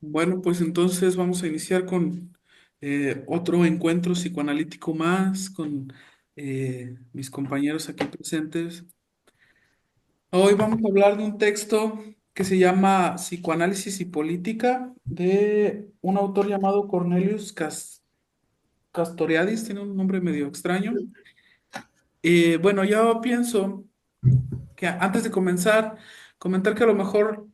Bueno, pues entonces vamos a iniciar con otro encuentro psicoanalítico más con mis compañeros aquí presentes. Hoy vamos a hablar de un texto que se llama Psicoanálisis y Política de un autor llamado Castoriadis, tiene un nombre medio extraño. Bueno, yo pienso que antes de comenzar, comentar que a lo mejor,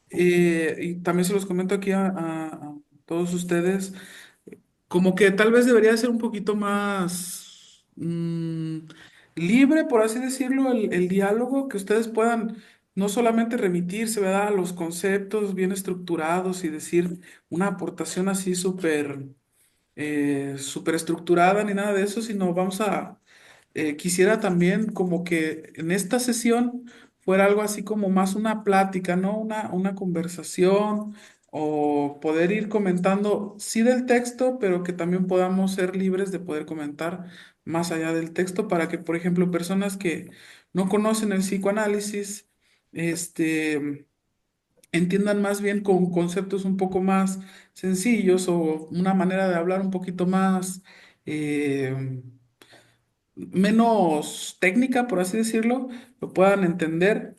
y también se los comento aquí a todos ustedes, como que tal vez debería ser un poquito más libre, por así decirlo, el diálogo, que ustedes puedan no solamente remitirse, ¿verdad?, a los conceptos bien estructurados y decir una aportación así súper estructurada ni nada de eso, sino quisiera también como que en esta sesión fuera algo así como más una plática, ¿no? Una conversación o poder ir comentando, sí del texto, pero que también podamos ser libres de poder comentar más allá del texto para que, por ejemplo, personas que no conocen el psicoanálisis, este entiendan más bien con conceptos un poco más sencillos o una manera de hablar un poquito más, eh, menos técnica, por así decirlo, lo puedan entender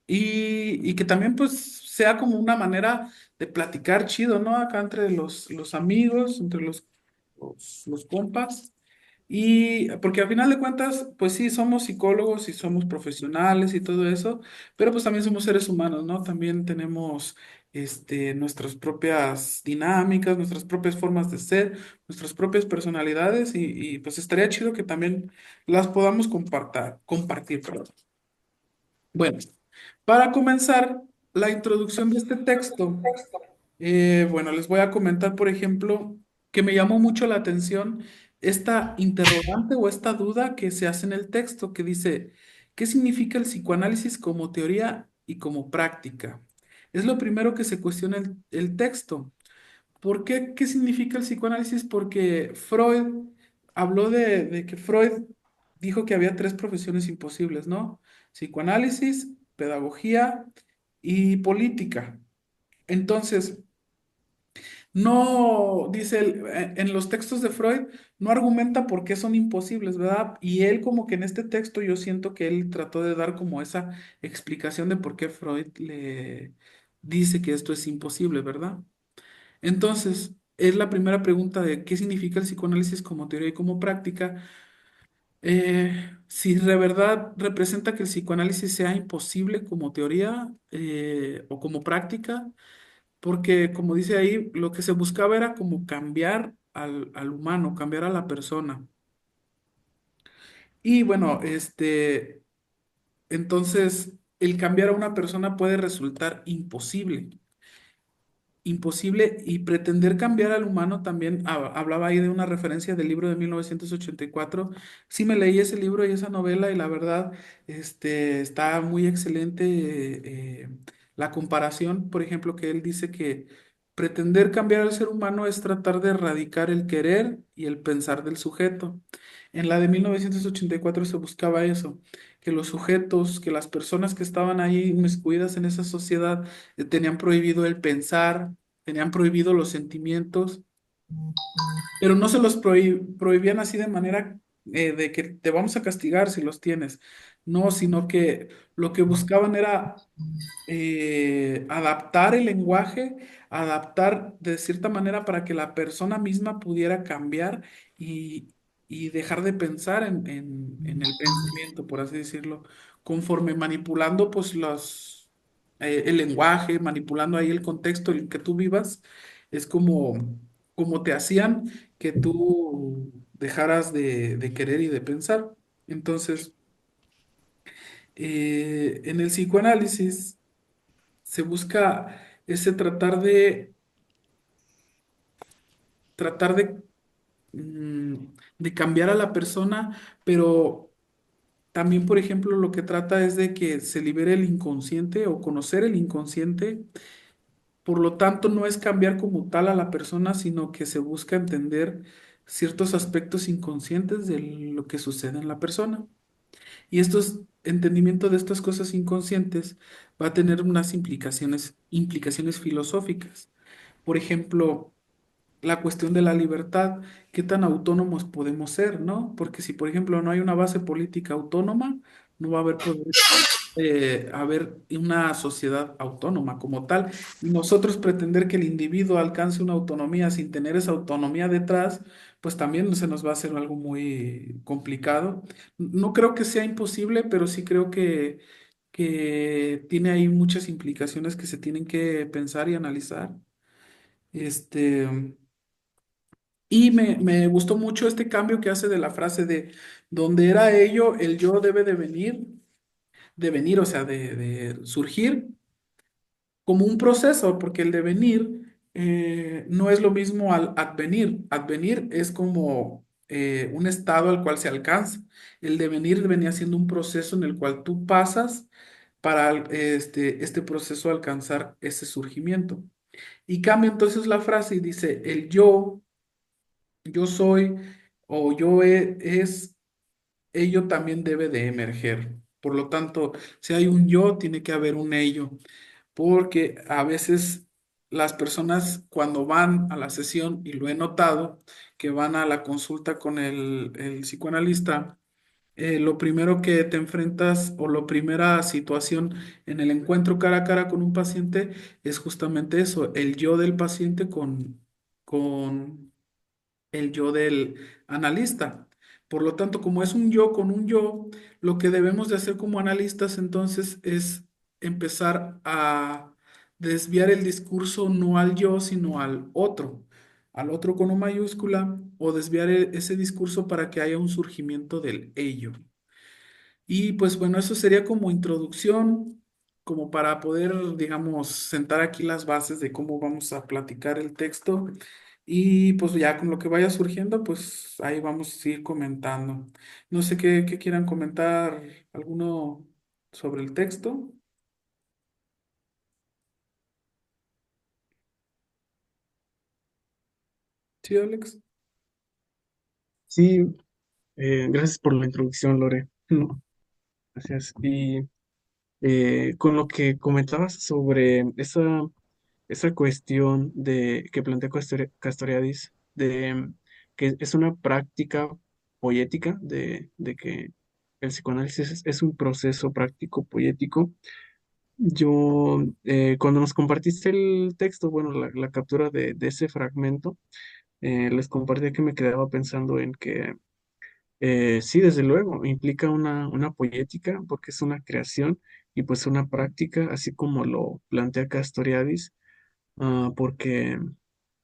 y que también pues sea como una manera de platicar chido, ¿no? Acá entre los amigos, entre los compas. Y porque al final de cuentas, pues sí, somos psicólogos y somos profesionales y todo eso, pero pues también somos seres humanos, ¿no? También tenemos nuestras propias dinámicas, nuestras propias formas de ser, nuestras propias personalidades y pues estaría chido que también las podamos compartir, perdón. Bueno, para comenzar la introducción de este texto. Bueno, les voy a comentar, por ejemplo, que me llamó mucho la atención esta interrogante o esta duda que se hace en el texto que dice, ¿qué significa el psicoanálisis como teoría y como práctica? Es lo primero que se cuestiona el texto. ¿Por qué? ¿Qué significa el psicoanálisis? Porque Freud habló de que Freud dijo que había tres profesiones imposibles, ¿no? Psicoanálisis, pedagogía y política. Entonces, no, dice él, en los textos de Freud, no argumenta por qué son imposibles, ¿verdad? Y él como que en este texto yo siento que él trató de dar como esa explicación de por qué Freud le dice que esto es imposible, ¿verdad? Entonces, es la primera pregunta de qué significa el psicoanálisis como teoría y como práctica. Si de verdad representa que el psicoanálisis sea imposible como teoría o como práctica, porque como dice ahí, lo que se buscaba era como cambiar al humano, cambiar a la persona. Y bueno, entonces el cambiar a una persona puede resultar imposible y pretender cambiar al humano también, hablaba ahí de una referencia del libro de 1984. Sí me leí ese libro y esa novela y la verdad, está muy excelente la comparación, por ejemplo, que él dice que pretender cambiar al ser humano es tratar de erradicar el querer y el pensar del sujeto. En la de 1984 se buscaba eso, que los sujetos, que las personas que estaban ahí inmiscuidas en esa sociedad tenían prohibido el pensar, tenían prohibido los sentimientos, pero no se los prohibían así de manera de que te vamos a castigar si los tienes. No, sino que lo que buscaban era adaptar el lenguaje, adaptar de cierta manera para que la persona misma pudiera cambiar y, y dejar de pensar en el pensamiento, por así decirlo, conforme manipulando pues el lenguaje, manipulando ahí el contexto en el que tú vivas, es como te hacían que tú dejaras de querer y de pensar. Entonces, en el psicoanálisis, se busca ese tratar de cambiar a la persona, pero también, por ejemplo, lo que trata es de que se libere el inconsciente o conocer el inconsciente. Por lo tanto, no es cambiar como tal a la persona, sino que se busca entender ciertos aspectos inconscientes de lo que sucede en la persona. Y entendimiento de estas cosas inconscientes va a tener unas implicaciones filosóficas. por ejemplo, la cuestión de la libertad, qué tan autónomos podemos ser, ¿no? Porque si, por ejemplo, no hay una base política autónoma, no va a haber una sociedad autónoma como tal. Y nosotros pretender que el individuo alcance una autonomía sin tener esa autonomía detrás, pues también se nos va a hacer algo muy complicado. No creo que sea imposible, pero sí creo que tiene ahí muchas implicaciones que se tienen que pensar y analizar. Este. Y me gustó mucho este cambio que hace de la frase de donde era ello, el yo debe de venir, o sea, de surgir como un proceso, porque el devenir no es lo mismo al advenir. Advenir es como un estado al cual se alcanza. El devenir venía siendo un proceso en el cual tú pasas para este proceso alcanzar ese surgimiento. Y cambia entonces la frase y dice, el yo soy o es, ello también debe de emerger. Por lo tanto, si hay un yo, tiene que haber un ello, porque a veces las personas cuando van a la sesión, y lo he notado, que van a la consulta con el psicoanalista, lo primero que te enfrentas o la primera situación en el encuentro cara a cara con un paciente es justamente eso, el yo del paciente con el yo del analista. Por lo tanto, como es un yo con un yo, lo que debemos de hacer como analistas entonces es empezar a desviar el discurso no al yo, sino al otro con U mayúscula, o desviar ese discurso para que haya un surgimiento del ello. Y pues bueno, eso sería como introducción, como para poder, digamos, sentar aquí las bases de cómo vamos a platicar el texto. Y pues ya con lo que vaya surgiendo, pues ahí vamos a ir comentando. No sé qué quieran comentar alguno sobre el texto. Sí, Alex. Sí, gracias por la introducción, Lore. No, gracias. Y con lo que comentabas sobre esa cuestión de que plantea Castoriadis, de que es una práctica poética, de que el psicoanálisis es un proceso práctico poético. Yo, cuando nos compartiste el texto, bueno, la captura de ese fragmento, les compartí que me quedaba pensando en que sí, desde luego, implica una poética porque es una creación y pues una práctica, así como lo plantea Castoriadis, porque,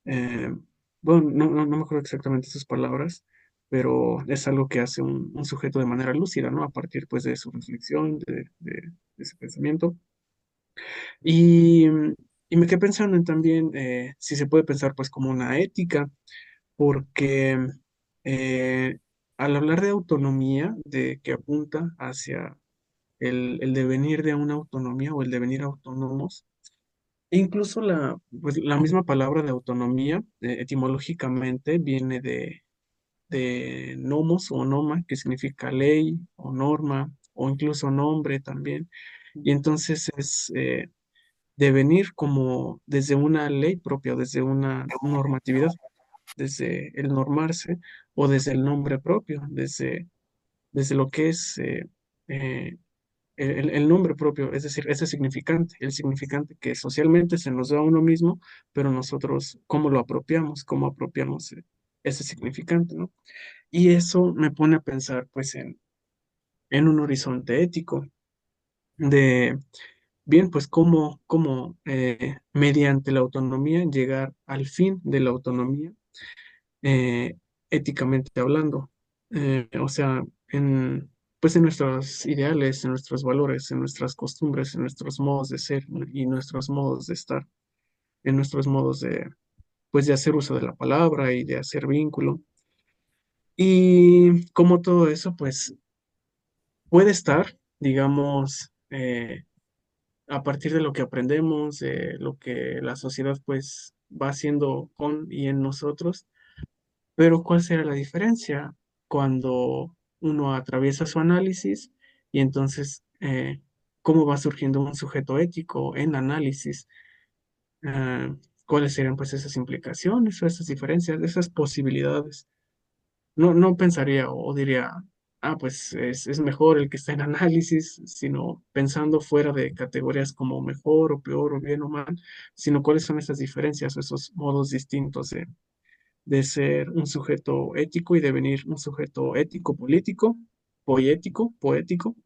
eh, bueno, no me acuerdo exactamente sus palabras, pero es algo que hace un sujeto de manera lúcida, ¿no? A partir pues de su reflexión, de su pensamiento. Y, y me quedé pensando en también si se puede pensar pues como una ética porque eh, al hablar de autonomía, de que apunta hacia el devenir de una autonomía o el devenir autónomos, e incluso pues, la misma palabra de autonomía, etimológicamente viene de nomos o noma, que significa ley o norma, o incluso nombre también. Y entonces es devenir como desde una ley propia, desde una normatividad, desde el normarse o desde el nombre propio, desde lo que es eh, el nombre propio, es decir, ese significante, el significante que socialmente se nos da a uno mismo, pero nosotros, ¿cómo lo apropiamos? ¿Cómo apropiamos ese significante, ¿no? Y eso me pone a pensar, pues, en un horizonte ético de, bien, pues, cómo mediante la autonomía llegar al fin de la autonomía eh, éticamente hablando. O sea, pues en nuestros ideales, en nuestros valores, en nuestras costumbres, en nuestros modos de ser, ¿no? Y nuestros modos de estar, en nuestros modos pues de hacer uso de la palabra y de hacer vínculo. Y como todo eso, pues puede estar, digamos, a partir de lo que aprendemos, de lo que la sociedad pues va haciendo con y en nosotros. Pero ¿cuál será la diferencia cuando uno atraviesa su análisis y entonces cómo va surgiendo un sujeto ético en análisis? cuáles serían pues esas implicaciones o esas diferencias, esas posibilidades. No pensaría o diría, pues es mejor el que está en análisis, sino pensando fuera de categorías como mejor o peor o bien o mal, sino cuáles son esas diferencias o esos modos distintos de ser un sujeto ético y devenir un sujeto ético, político, poético,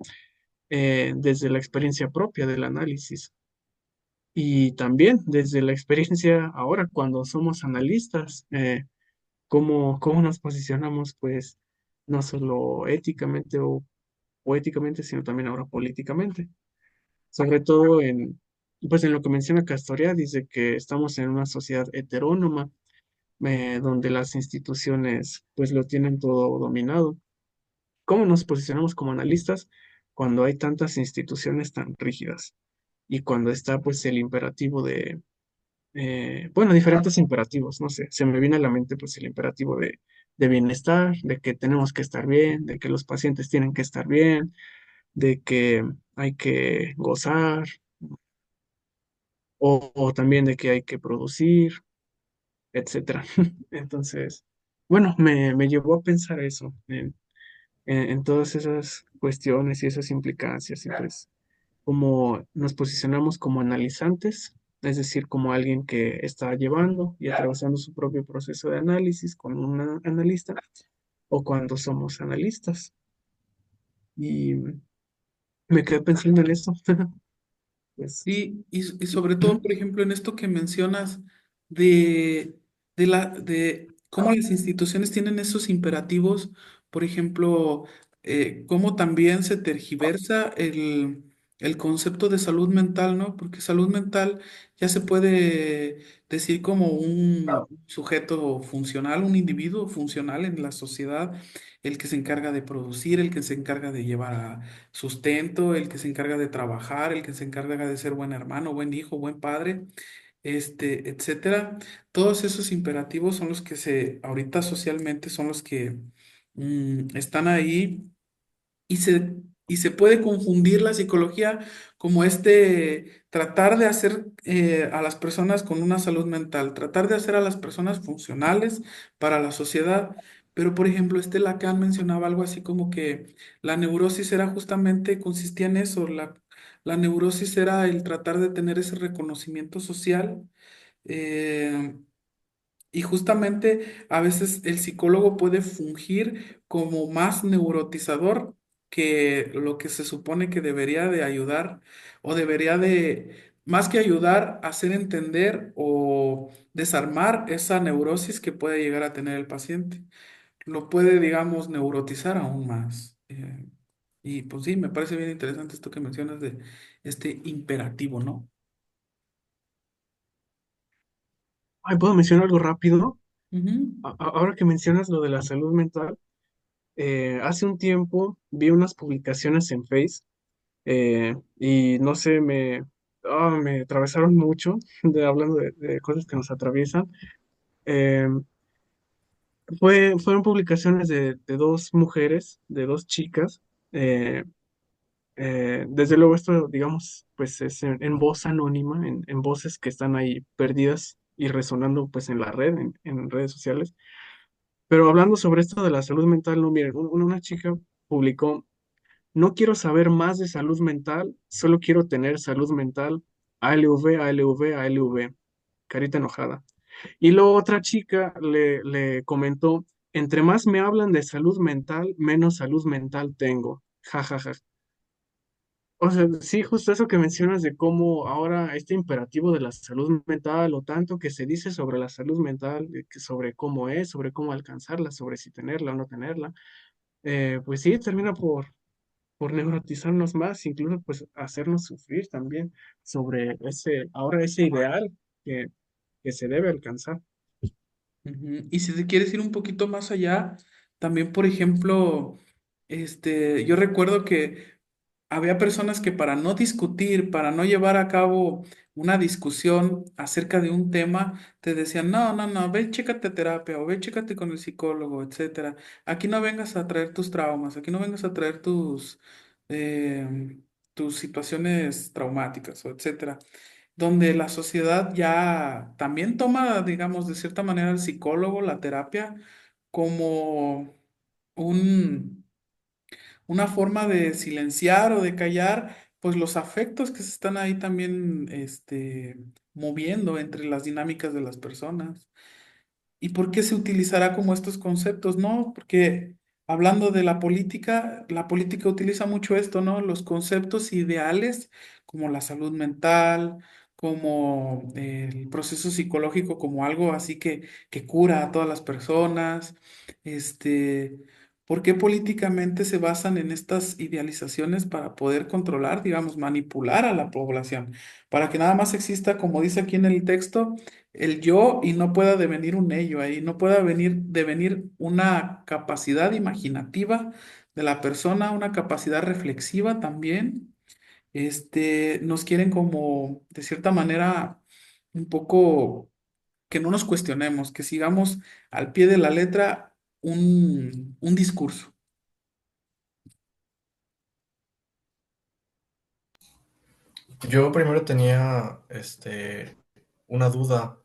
desde la experiencia propia del análisis. Y también desde la experiencia ahora, cuando somos analistas, cómo nos posicionamos, pues, no solo éticamente o poéticamente, sino también ahora políticamente. Sobre todo pues, en lo que menciona Castoriadis, de que estamos en una sociedad heterónoma, donde las instituciones, pues, lo tienen todo dominado. ¿Cómo nos posicionamos como analistas cuando hay tantas instituciones tan rígidas? Y cuando está, pues, el imperativo bueno, diferentes imperativos, no sé, se me viene a la mente pues el imperativo de bienestar, de que tenemos que estar bien, de que los pacientes tienen que estar bien, de que hay que gozar o también de que hay que producir, etcétera. Entonces, bueno, me llevó a pensar eso, en todas esas cuestiones y esas implicancias y pues cómo nos posicionamos como analizantes, es decir, como alguien que está llevando y atravesando su propio proceso de análisis con un analista, o cuando somos analistas. Y me quedé pensando en eso. Pues, Y sobre todo, ujú. por ejemplo, en esto que mencionas de, de cómo las instituciones tienen esos imperativos, por ejemplo, cómo también se tergiversa el concepto de salud mental, ¿no? Porque salud mental ya se puede decir como un sujeto funcional, un individuo funcional en la sociedad, el que se encarga de producir, el que se encarga de llevar a sustento, el que se encarga de trabajar, el que se encarga de ser buen hermano, buen hijo, buen padre, etcétera. Todos esos imperativos son los que ahorita socialmente son los que están ahí y y se puede confundir la psicología como tratar de hacer a las personas con una salud mental, tratar de hacer a las personas funcionales para la sociedad. Pero, por ejemplo, Lacan mencionaba algo así como que la neurosis era justamente, consistía en eso, la neurosis era el tratar de tener ese reconocimiento social. eh, y justamente a veces el psicólogo puede fungir como más neurotizador que lo que se supone que debería de ayudar o debería de, más que ayudar, hacer entender o desarmar esa neurosis que puede llegar a tener el paciente. Lo puede, digamos, neurotizar aún más. Y pues sí, me parece bien interesante esto que mencionas de este imperativo, ¿no? Ay, ¿puedo mencionar algo rápido? Ujú. Ahora que mencionas lo de la salud mental, hace un tiempo vi unas publicaciones en Face y no sé, me atravesaron mucho, hablando de cosas que nos atraviesan. Eh, fueron publicaciones de dos mujeres, de dos chicas. eh, desde luego esto, digamos, pues es en voz anónima, en voces que están ahí perdidas y resonando pues en la red, en redes sociales. Pero hablando sobre esto de la salud mental, no, miren, una chica publicó: no quiero saber más de salud mental, solo quiero tener salud mental. ALV, ALV, ALV. Carita enojada. Y luego otra chica le comentó: entre más me hablan de salud mental, menos salud mental tengo. Ja, ja, ja. O sea, sí, justo eso que mencionas de cómo ahora este imperativo de la salud mental o tanto que se dice sobre la salud mental, sobre cómo es, sobre cómo alcanzarla, sobre si tenerla o no tenerla, pues sí, termina por neurotizarnos más, incluso pues hacernos sufrir también sobre ahora ese ideal que, que se debe alcanzar. Ujú. Y si te quieres ir un poquito más allá, también, por ejemplo, yo recuerdo que había personas que para no discutir, para no llevar a cabo una discusión acerca de un tema, te decían, no, no, no, ve, chécate a terapia o ve, chécate con el psicólogo, etcétera. Aquí no vengas a traer tus traumas, aquí no vengas a traer tus situaciones traumáticas, o etcétera. donde la sociedad ya también toma, digamos, de cierta manera el psicólogo, la terapia, como un, una forma de silenciar o de callar, pues los afectos que se están ahí también, moviendo entre las dinámicas de las personas. ¿Y por qué se utilizará como estos conceptos? No, porque hablando de la política utiliza mucho esto, ¿no? Los conceptos ideales como la salud mental, como el proceso psicológico, como algo así que cura a todas las personas. Este, ¿Por qué políticamente se basan en estas idealizaciones para poder controlar, digamos, manipular a la población? Para que nada más exista, como dice aquí en el texto, el yo y no pueda devenir un ello ahí, no pueda devenir una capacidad imaginativa de la persona, una capacidad reflexiva también. Nos quieren como, de cierta manera, un poco que no nos cuestionemos, que sigamos al pie de la letra un discurso. Yo primero tenía una duda.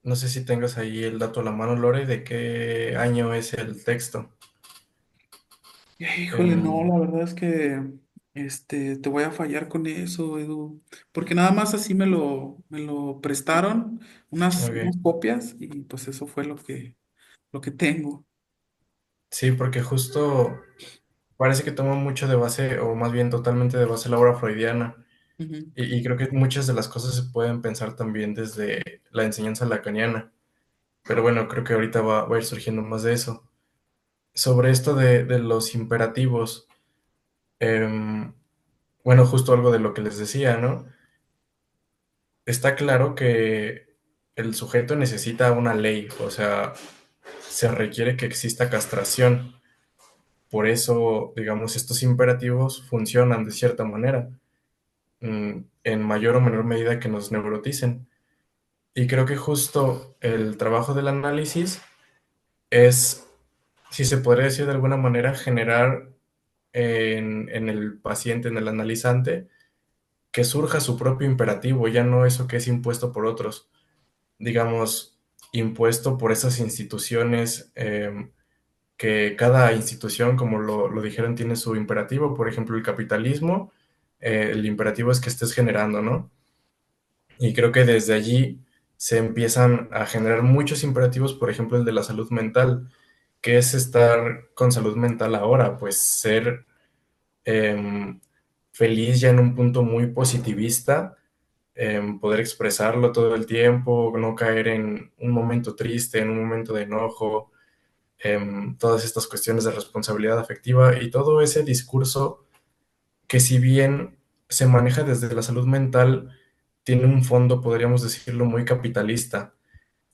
No sé si tengas ahí el dato a la mano, Lore, de qué año es el texto. Híjole, no, Em, la verdad es que te voy a fallar con eso, Edu, porque nada más así me lo prestaron unas ok. copias y pues eso fue lo que tengo. Sí, porque justo parece que toma mucho de base, o más bien totalmente de base la obra freudiana. Ujú, Y creo que muchas de las cosas se pueden pensar también desde la enseñanza lacaniana. Pero bueno, creo que ahorita va a ir surgiendo más de eso. Sobre esto de los imperativos, em, bueno, justo algo de lo que les decía, ¿no? Está claro que el sujeto necesita una ley, o sea, se requiere que exista castración. Por eso, digamos, estos imperativos funcionan de cierta manera, en mayor o menor medida que nos neuroticen. Y creo que justo el trabajo del análisis es, si se podría decir de alguna manera, generar en el paciente, en el analizante, que surja su propio imperativo, ya no eso que es impuesto por otros, digamos, impuesto por esas instituciones, que cada institución, como lo dijeron, tiene su imperativo. Por ejemplo, el capitalismo, el imperativo es que estés generando, ¿no? Y creo que desde allí se empiezan a generar muchos imperativos, por ejemplo, el de la salud mental, que es estar con salud mental ahora, pues ser em, feliz ya en un punto muy positivista, poder expresarlo todo el tiempo, no caer en un momento triste, en un momento de enojo, todas estas cuestiones de responsabilidad afectiva y todo ese discurso que si bien se maneja desde la salud mental, tiene un fondo, podríamos decirlo, muy capitalista.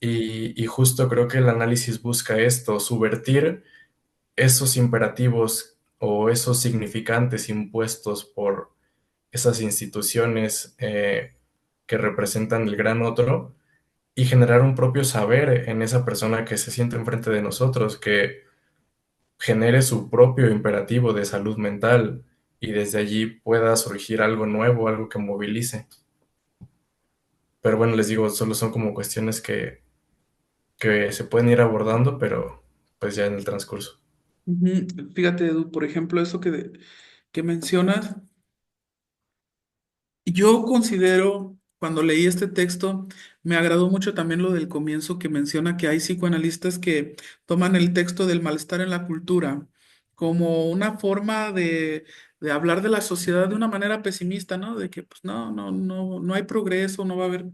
Y justo creo que el análisis busca esto, subvertir esos imperativos o esos significantes impuestos por esas instituciones que representan el gran otro y generar un propio saber en esa persona que se siente enfrente de nosotros, que genere su propio imperativo de salud mental y desde allí pueda surgir algo nuevo, algo que movilice. Pero bueno, les digo, solo son como cuestiones que se pueden ir abordando, pero pues ya en el transcurso. ujú. Fíjate, Edu, por ejemplo, eso que mencionas. Yo considero, cuando leí este texto, me agradó mucho también lo del comienzo que menciona que hay psicoanalistas que toman el texto del malestar en la cultura como una forma de hablar de la sociedad de una manera pesimista, ¿no? De que pues no hay progreso, no va a haber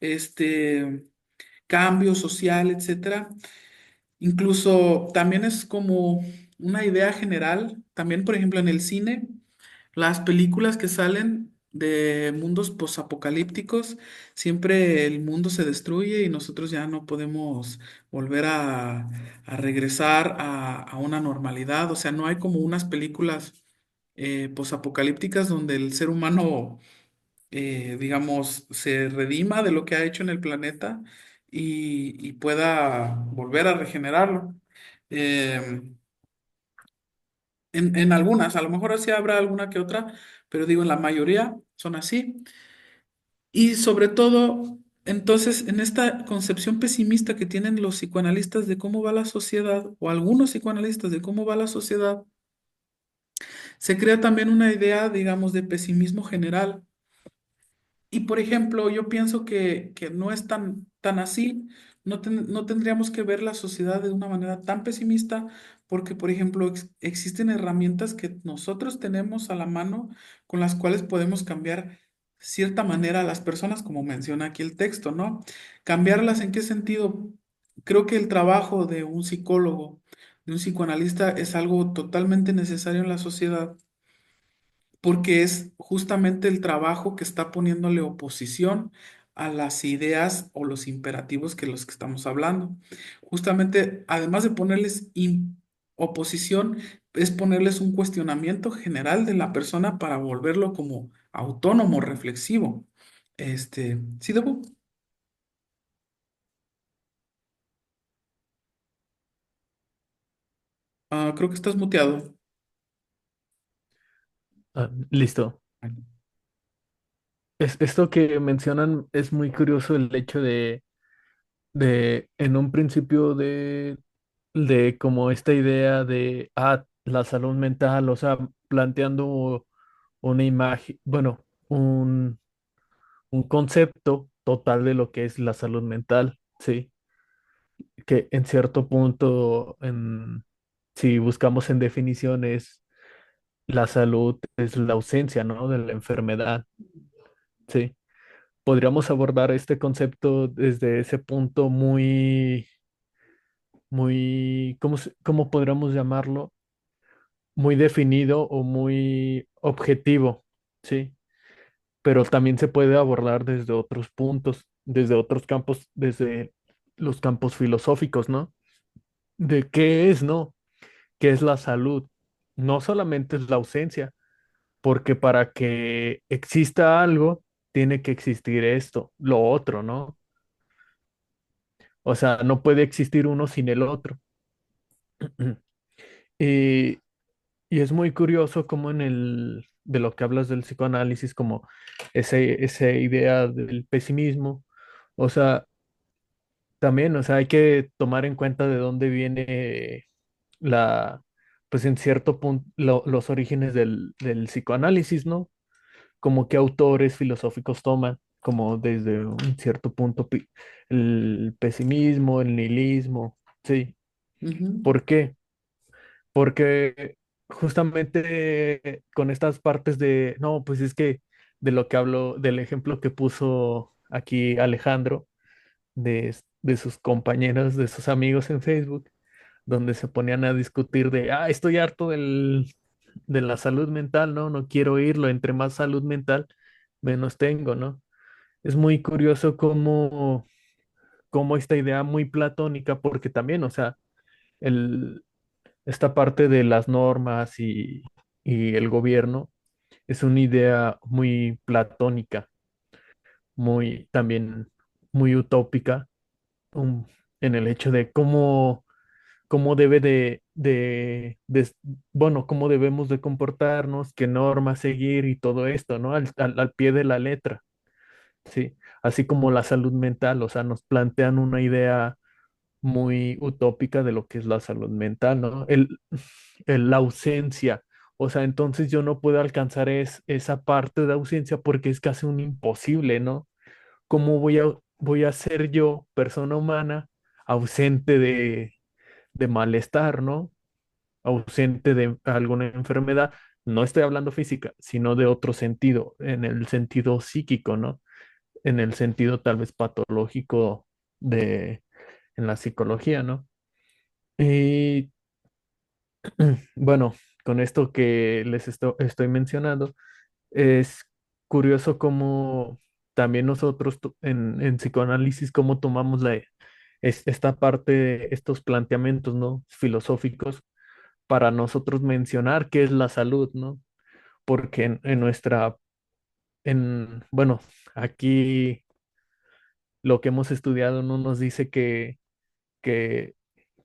este cambio social, etcétera. Incluso también es como una idea general, también por ejemplo en el cine. Las películas que salen de mundos posapocalípticos, siempre el mundo se destruye y nosotros ya no podemos volver a regresar a una normalidad. O sea, no hay como unas películas posapocalípticas donde el ser humano, digamos, se redima de lo que ha hecho en el planeta y pueda volver a regenerarlo. Em, en algunas, a lo mejor así habrá alguna que otra, pero digo, en la mayoría son así. Y sobre todo, entonces, en esta concepción pesimista que tienen los psicoanalistas de cómo va la sociedad, o algunos psicoanalistas de cómo va la sociedad, se crea también una idea, digamos, de pesimismo general. Y por ejemplo, yo pienso que no es tan así, no tendríamos que ver la sociedad de una manera tan pesimista, porque por ejemplo existen herramientas que nosotros tenemos a la mano con las cuales podemos cambiar cierta manera a las personas, como menciona aquí el texto, ¿no? ¿Cambiarlas en qué sentido? Creo que el trabajo de un psicólogo, de un psicoanalista, es algo totalmente necesario en la sociedad porque es justamente el trabajo que está poniéndole oposición a las ideas o los imperativos que los que estamos hablando. Justamente, además de ponerles oposición, es ponerles un cuestionamiento general de la persona para volverlo como autónomo, reflexivo. ¿Sí, Debo? Creo que estás muteado. Ah, listo. Esto que mencionan es muy curioso el hecho de en un principio de como esta idea de, la salud mental, o sea, planteando una imagen, bueno, un concepto total de lo que es la salud mental, ¿sí? Que en cierto punto, si buscamos en definiciones, la salud es la ausencia, ¿no? De la enfermedad, ¿sí? Podríamos abordar este concepto desde ese punto muy, ¿cómo podríamos llamarlo? Muy definido o muy objetivo, ¿sí? Pero también se puede abordar desde otros puntos, desde otros campos, desde los campos filosóficos, ¿no? De qué es, ¿no? ¿Qué es la salud? No solamente es la ausencia, porque para que exista algo, tiene que existir esto, lo otro, ¿no? O sea, no puede existir uno sin el otro. Y, y es muy curioso como de lo que hablas del psicoanálisis, como esa idea del pesimismo. O sea, también, o sea, hay que tomar en cuenta de dónde viene la, pues en cierto punto, los orígenes del psicoanálisis, ¿no? Como que autores filosóficos toman, como desde un cierto punto, el pesimismo, el nihilismo, ¿sí? Ujú, ¿Por qué? Porque justamente con estas partes de, no, pues es que de lo que hablo, del ejemplo que puso aquí Alejandro, de sus compañeros, de sus amigos en Facebook, donde se ponían a discutir de, estoy harto de la salud mental, ¿no? No quiero oírlo, entre más salud mental, menos tengo, ¿no? Es muy curioso cómo esta idea muy platónica, porque también, o sea, el, esta parte de las normas y el gobierno es una idea muy platónica, muy también muy utópica, um, en el hecho de cómo debe bueno, cómo debemos de comportarnos, qué normas seguir y todo esto, ¿no? Al pie de la letra, ¿sí? Así como la salud mental, o sea, nos plantean una idea muy utópica de lo que es la salud mental, ¿no? La ausencia. O sea, entonces yo no puedo alcanzar esa parte de ausencia porque es casi un imposible, ¿no? ¿Cómo voy a ser yo, persona humana, ausente de malestar, ¿no? Ausente de alguna enfermedad? No estoy hablando física, sino de otro sentido, en el sentido psíquico, ¿no? En el sentido tal vez patológico en la psicología, ¿no? Y bueno, con esto que estoy mencionando, es curioso cómo también nosotros en psicoanálisis, cómo tomamos esta parte de estos planteamientos, ¿no? Filosóficos para nosotros mencionar qué es la salud, ¿no? Porque bueno, aquí lo que hemos estudiado no nos dice que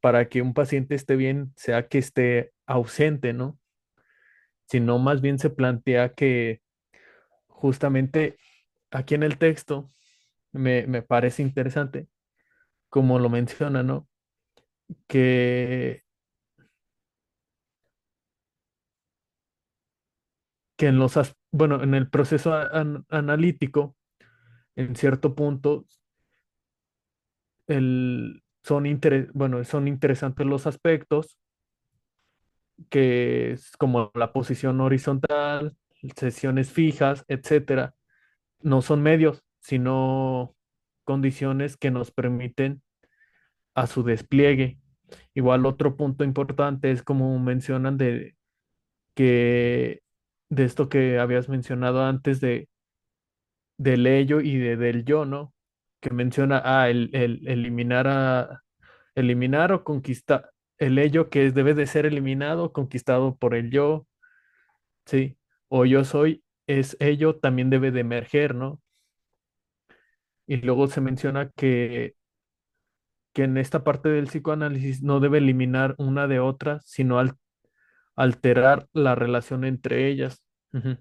para que un paciente esté bien sea que esté ausente, ¿no? Sino más bien se plantea que justamente aquí en el texto me parece interesante, como lo menciona, ¿no? Que, que en bueno, en el proceso analítico, en cierto punto, bueno, son interesantes los aspectos, que es como la posición horizontal, sesiones fijas, etcétera. No son medios, sino condiciones que nos permiten a su despliegue. Igual otro punto importante es como mencionan que de esto que habías mencionado antes del ello y del yo, ¿no? Que menciona el eliminar o conquistar el ello que debe de ser eliminado, conquistado por el yo, sí. O yo soy, es ello, también debe de emerger, ¿no? Y luego se menciona que en esta parte del psicoanálisis no debe eliminar una de otra, sino alterar la relación entre ellas. Ujú.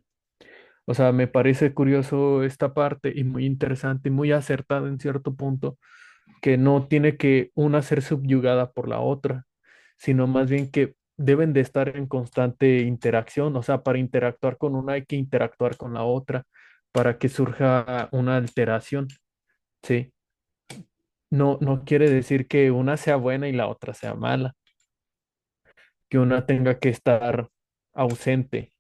O sea, me parece curioso esta parte y muy interesante y muy acertada en cierto punto, que no tiene que una ser subyugada por la otra, sino más bien que deben de estar en constante interacción. O sea, para interactuar con una hay que interactuar con la otra para que surja una alteración, ¿sí? No, no quiere decir que una sea buena y la otra sea mala, que una tenga que estar ausente,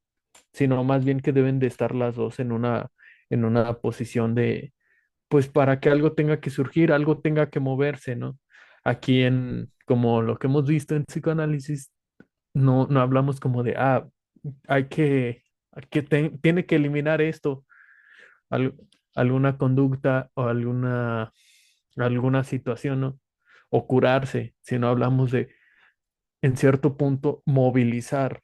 sino más bien que deben de estar las dos en una posición pues para que algo tenga que surgir, algo tenga que moverse, ¿no? Aquí como lo que hemos visto en psicoanálisis, no hablamos como de, tiene que eliminar esto, al- alguna conducta o alguna situación, ¿no? O curarse, sino hablamos de, en cierto punto, movilizar,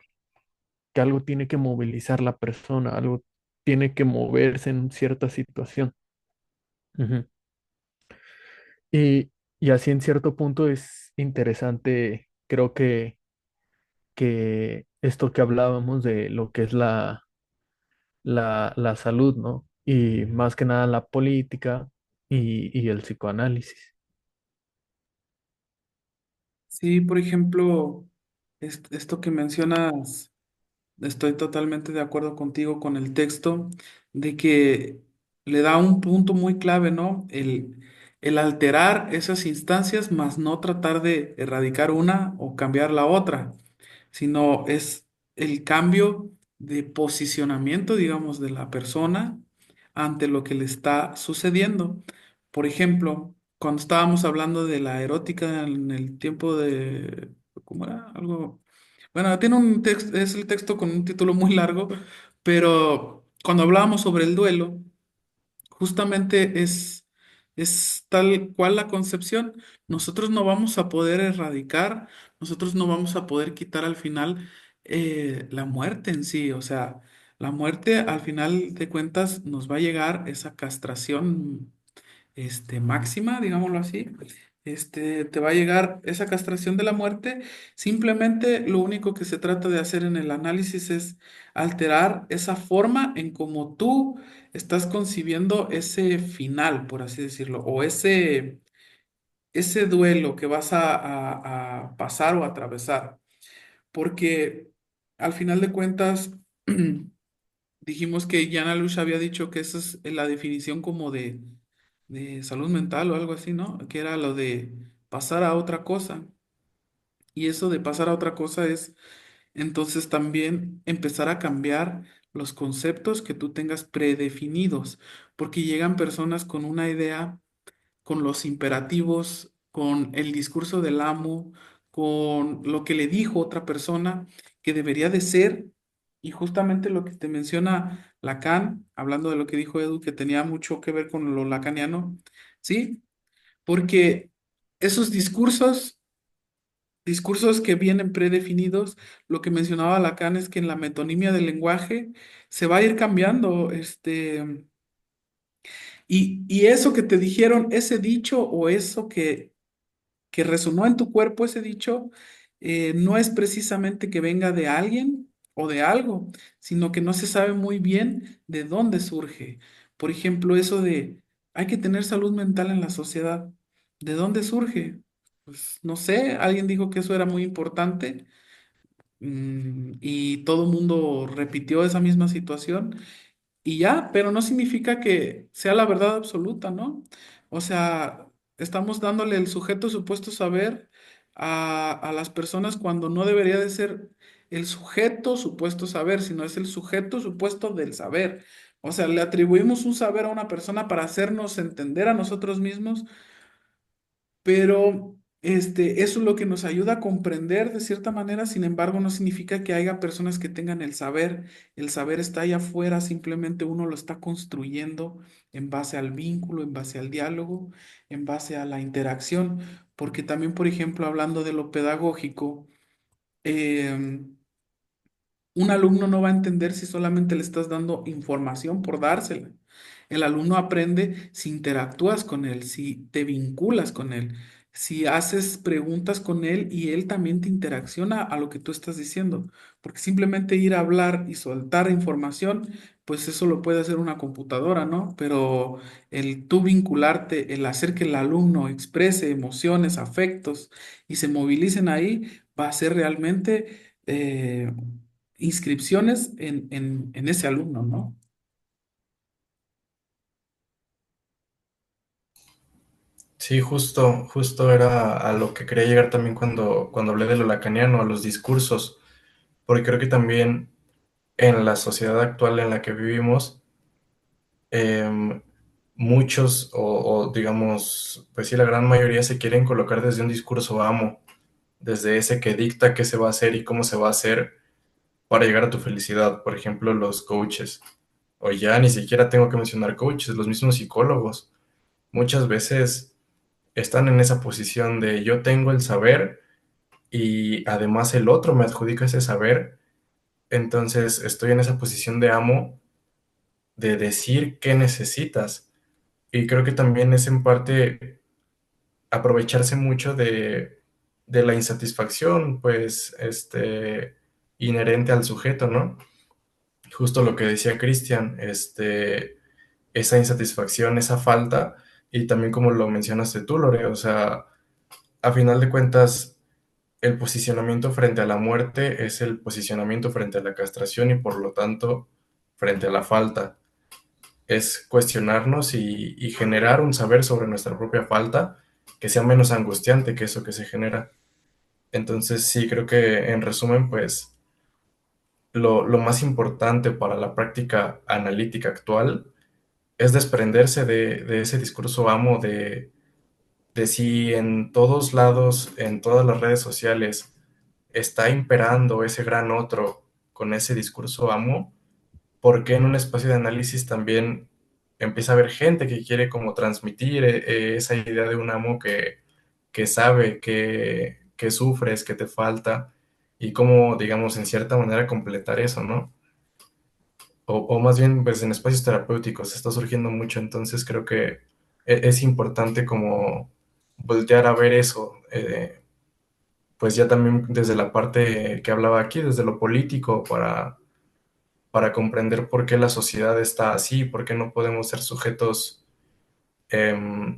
que algo tiene que movilizar la persona, algo tiene que moverse en cierta situación. Ujú. Y, y así en cierto punto es interesante, creo que esto que hablábamos de lo que es la salud, ¿no? Y más que nada la política y el psicoanálisis. Sí, por ejemplo, esto que mencionas. Estoy totalmente de acuerdo contigo con el texto de que le da un punto muy clave, ¿no? El alterar esas instancias, más no tratar de erradicar una o cambiar la otra, sino es el cambio de posicionamiento, digamos, de la persona ante lo que le está sucediendo. Por ejemplo, cuando estábamos hablando de la erótica en el tiempo de, ¿cómo era? Algo, bueno, tiene un texto, es el texto con un título muy largo, pero cuando hablábamos sobre el duelo, justamente es tal cual la concepción. Nosotros no vamos a poder erradicar, nosotros no vamos a poder quitar al final la muerte en sí. O sea, la muerte al final de cuentas nos va a llegar esa castración máxima, digámoslo así. Te va a llegar esa castración de la muerte. Simplemente lo único que se trata de hacer en el análisis es alterar esa forma en cómo tú estás concibiendo ese final, por así decirlo, o ese duelo que vas a pasar o atravesar. Porque al final de cuentas, dijimos que Jana Lush había dicho que esa es la definición como de salud mental o algo así, ¿no? Que era lo de pasar a otra cosa. Y eso de pasar a otra cosa es entonces también empezar a cambiar los conceptos que tú tengas predefinidos, porque llegan personas con una idea, con los imperativos, con el discurso del amo, con lo que le dijo otra persona que debería de ser, y justamente lo que te menciona Lacan, hablando de lo que dijo Edu, que tenía mucho que ver con lo lacaniano, ¿sí? Porque esos discursos que vienen predefinidos, lo que mencionaba Lacan es que en la metonimia del lenguaje se va a ir cambiando, y eso que te dijeron, ese dicho o eso que resonó en tu cuerpo, ese dicho, no es precisamente que venga de alguien o de algo, sino que no se sabe muy bien de dónde surge. Por ejemplo, eso de hay que tener salud mental en la sociedad. ¿De dónde surge? Pues no sé, alguien dijo que eso era muy importante, y todo el mundo repitió esa misma situación y ya, pero no significa que sea la verdad absoluta, ¿no? O sea, estamos dándole el sujeto supuesto saber a las personas cuando no debería de ser el sujeto supuesto saber, sino es el sujeto supuesto del saber. O sea, le atribuimos un saber a una persona para hacernos entender a nosotros mismos, pero eso es lo que nos ayuda a comprender de cierta manera. Sin embargo, no significa que haya personas que tengan el saber. El saber está allá afuera, simplemente uno lo está construyendo en base al vínculo, en base al diálogo, en base a la interacción. Porque también, por ejemplo, hablando de lo pedagógico, em, un alumno no va a entender si solamente le estás dando información por dársela. El alumno aprende si interactúas con él, si te vinculas con él, si haces preguntas con él y él también te interacciona a lo que tú estás diciendo. Porque simplemente ir a hablar y soltar información, pues eso lo puede hacer una computadora, ¿no? Pero el tú vincularte, el hacer que el alumno exprese emociones, afectos y se movilicen ahí, va a ser realmente inscripciones en ese alumno, ¿no? Sí, justo era a lo que quería llegar también cuando hablé de lo lacaniano, a los discursos, porque creo que también en la sociedad actual en la que vivimos, em, muchos, o digamos, pues sí, la gran mayoría se quieren colocar desde un discurso amo, desde ese que dicta qué se va a hacer y cómo se va a hacer para llegar a tu felicidad. Por ejemplo, los coaches, o ya ni siquiera tengo que mencionar coaches, los mismos psicólogos, muchas veces están en esa posición de yo tengo el saber y además el otro me adjudica ese saber, entonces estoy en esa posición de amo de decir qué necesitas. Y creo que también es en parte aprovecharse mucho de la insatisfacción, pues, inherente al sujeto, ¿no? Justo lo que decía Cristian, esa insatisfacción, esa falta, y también como lo mencionaste tú, Lore, o sea, a final de cuentas, el posicionamiento frente a la muerte es el posicionamiento frente a la castración y por lo tanto frente a la falta. Es cuestionarnos y generar un saber sobre nuestra propia falta que sea menos angustiante que eso que se genera. Entonces sí, creo que en resumen, pues lo más importante para la práctica analítica actual es desprenderse de ese discurso amo de si en todos lados, en todas las redes sociales, está imperando ese gran otro con ese discurso amo, ¿por qué en un espacio de análisis también empieza a haber gente que quiere como transmitir esa idea de un amo que sabe que sufres, que te falta, y cómo, digamos, en cierta manera completar eso, ¿no? O más bien, pues en espacios terapéuticos está surgiendo mucho, entonces creo que es importante como voltear a ver eso, pues ya también desde la parte que hablaba aquí, desde lo político, para comprender por qué la sociedad está así, por qué no podemos ser sujetos,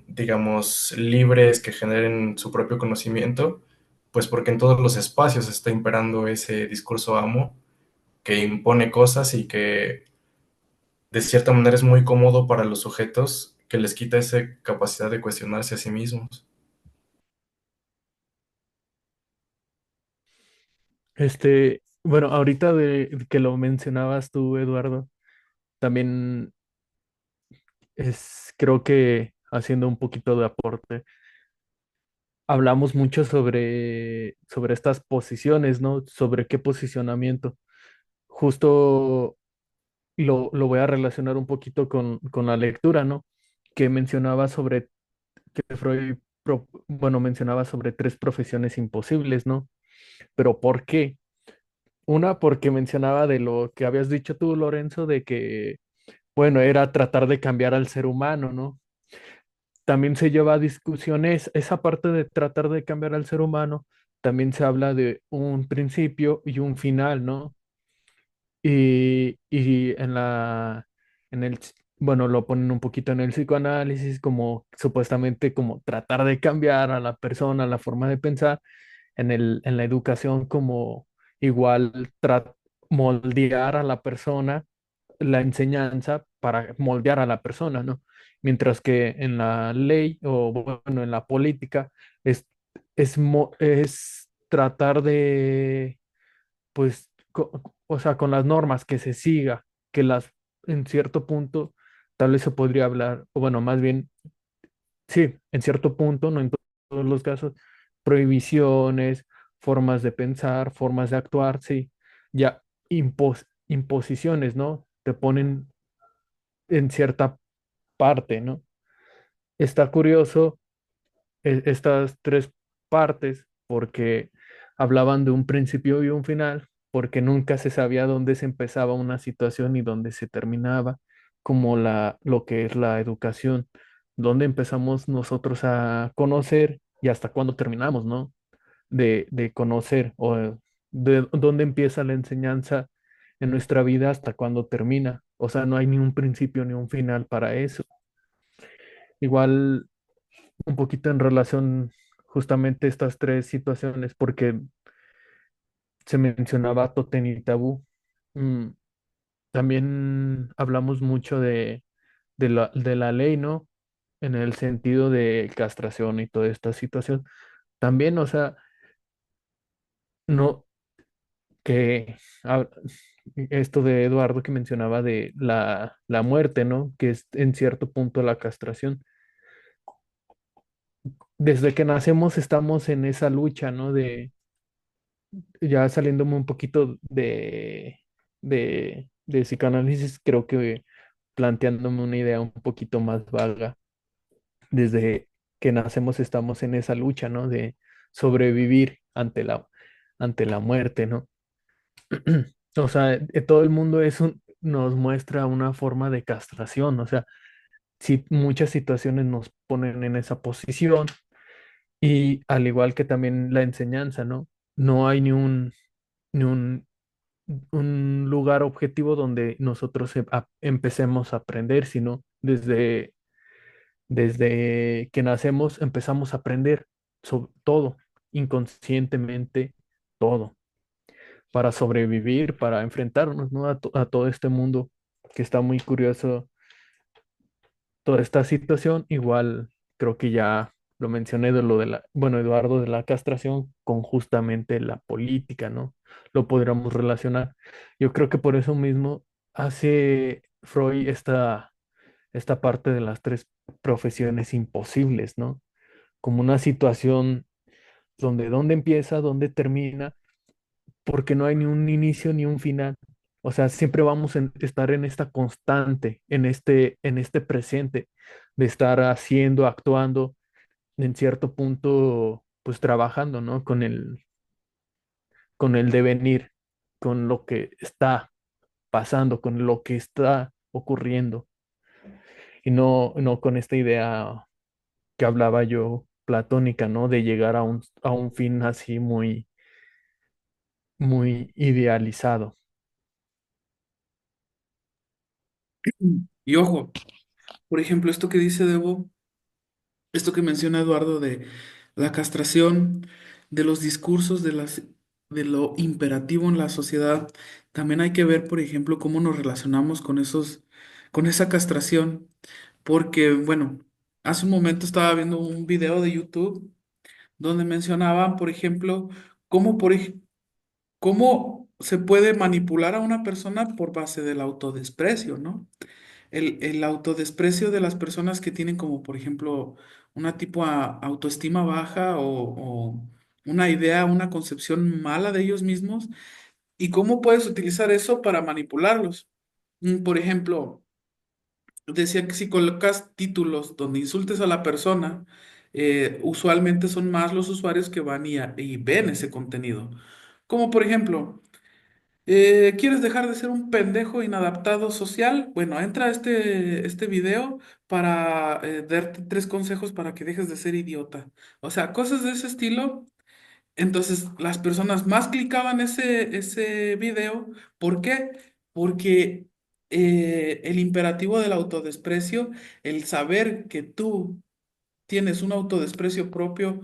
digamos, libres que generen su propio conocimiento, pues porque en todos los espacios está imperando ese discurso amo que impone cosas y que de cierta manera es muy cómodo para los sujetos que les quita esa capacidad de cuestionarse a sí mismos. Bueno, ahorita de que lo mencionabas tú, Eduardo, también creo que haciendo un poquito de aporte, hablamos mucho sobre estas posiciones, ¿no? Sobre qué posicionamiento. Justo lo voy a relacionar un poquito con la lectura, ¿no? Que mencionaba sobre, que Freud, bueno, mencionaba sobre tres profesiones imposibles, ¿no? Pero ¿por qué? Una, porque mencionaba de lo que habías dicho tú, Lorenzo, de que, bueno, era tratar de cambiar al ser humano, ¿no? También se lleva a discusiones, esa parte de tratar de cambiar al ser humano, también se habla de un principio y un final, ¿no? Y en la, en el, bueno, lo ponen un poquito en el psicoanálisis, como supuestamente como tratar de cambiar a la persona, la forma de pensar, en la educación como igual moldear a la persona, la enseñanza para moldear a la persona, ¿no? Mientras que en la ley o bueno, en la política es, es tratar de pues, o sea, con las normas que se siga, que las, en cierto punto, tal vez se podría hablar, o bueno, más bien, sí, en cierto punto, no en todos los casos, prohibiciones, formas de pensar, formas de actuar, sí, ya imposiciones, ¿no? Te ponen en cierta parte, ¿no? Está curioso estas tres partes porque hablaban de un principio y un final, porque nunca se sabía dónde se empezaba una situación y dónde se terminaba, como lo que es la educación, dónde empezamos nosotros a conocer y hasta cuándo terminamos, ¿no? De conocer o de dónde empieza la enseñanza en nuestra vida hasta cuándo termina. O sea, no hay ni un principio ni un final para eso. Igual un poquito en relación justamente estas tres situaciones, porque se mencionaba Totem y Tabú. Mm, también hablamos mucho de la ley, ¿no? En el sentido de castración y toda esta situación. También, o sea, no que esto de Eduardo que mencionaba de la muerte, ¿no? Que es en cierto punto la castración. Desde que nacemos estamos en esa lucha, ¿no? Ya saliéndome un poquito de psicoanálisis, creo que planteándome una idea un poquito más vaga, desde que nacemos estamos en esa lucha, ¿no? De sobrevivir ante la muerte, ¿no? O sea, todo el mundo nos muestra una forma de castración, o sea, si muchas situaciones nos ponen en esa posición y al igual que también la enseñanza, ¿no? No hay ni un lugar objetivo donde nosotros empecemos a aprender, sino desde que nacemos empezamos a aprender sobre todo, inconscientemente, todo, para sobrevivir, para enfrentarnos, ¿no? A todo este mundo que está muy curioso, toda esta situación. Igual creo que ya lo mencioné de lo de bueno, Eduardo, de la castración con justamente la política, ¿no? Lo podríamos relacionar. Yo creo que por eso mismo hace Freud esta parte de las tres profesiones imposibles, ¿no? Como una situación donde dónde empieza, dónde termina, porque no hay ni un inicio ni un final. O sea, siempre vamos a estar en esta constante, en este presente, de estar haciendo, actuando, en cierto punto, pues trabajando, ¿no? Con el devenir, con lo que está pasando, con lo que está ocurriendo, y no con esta idea que hablaba yo platónica, ¿no? De llegar a un fin así muy idealizado. Y ojo, por ejemplo, esto que dice Debo, esto que menciona Eduardo de la castración, de los discursos, de lo imperativo en la sociedad, también hay que ver, por ejemplo, cómo nos relacionamos con esa castración, porque, bueno, hace un momento estaba viendo un video de YouTube donde mencionaban, por ejemplo, cómo se puede manipular a una persona por base del autodesprecio, ¿no? El autodesprecio de las personas que tienen como, por ejemplo, una tipo autoestima baja o una idea, una concepción mala de ellos mismos, y cómo puedes utilizar eso para manipularlos. Por ejemplo, decía que si colocas títulos donde insultes a la persona, usualmente son más los usuarios que van y ven ese contenido. Como por ejemplo, ¿quieres dejar de ser un pendejo inadaptado social? Bueno, entra a este video para darte tres consejos para que dejes de ser idiota. O sea, cosas de ese estilo. Entonces, las personas más clicaban ese video. ¿Por qué? Porque el imperativo del autodesprecio, el saber que tú tienes un autodesprecio propio,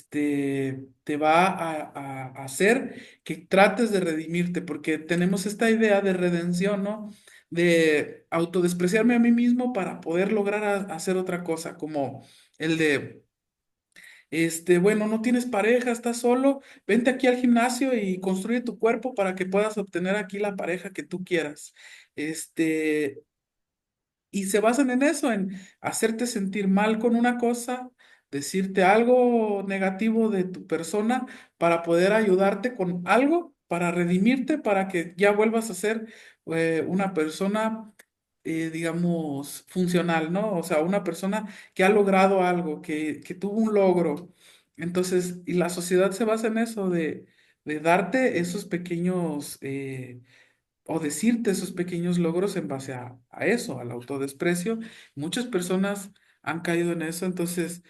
te va a hacer que trates de redimirte, porque tenemos esta idea de redención, ¿no? De autodespreciarme a mí mismo para poder lograr hacer otra cosa, como el de, bueno, no tienes pareja, estás solo, vente aquí al gimnasio y construye tu cuerpo para que puedas obtener aquí la pareja que tú quieras. Este, y se basan en eso, en hacerte sentir mal con una cosa, decirte algo negativo de tu persona para poder ayudarte con algo, para redimirte, para que ya vuelvas a ser una persona, digamos, funcional, ¿no? O sea, una persona que ha logrado algo, que tuvo un logro. Entonces, y la sociedad se basa en eso, de darte esos pequeños o decirte esos pequeños logros en base a eso, al autodesprecio. Muchas personas han caído en eso, entonces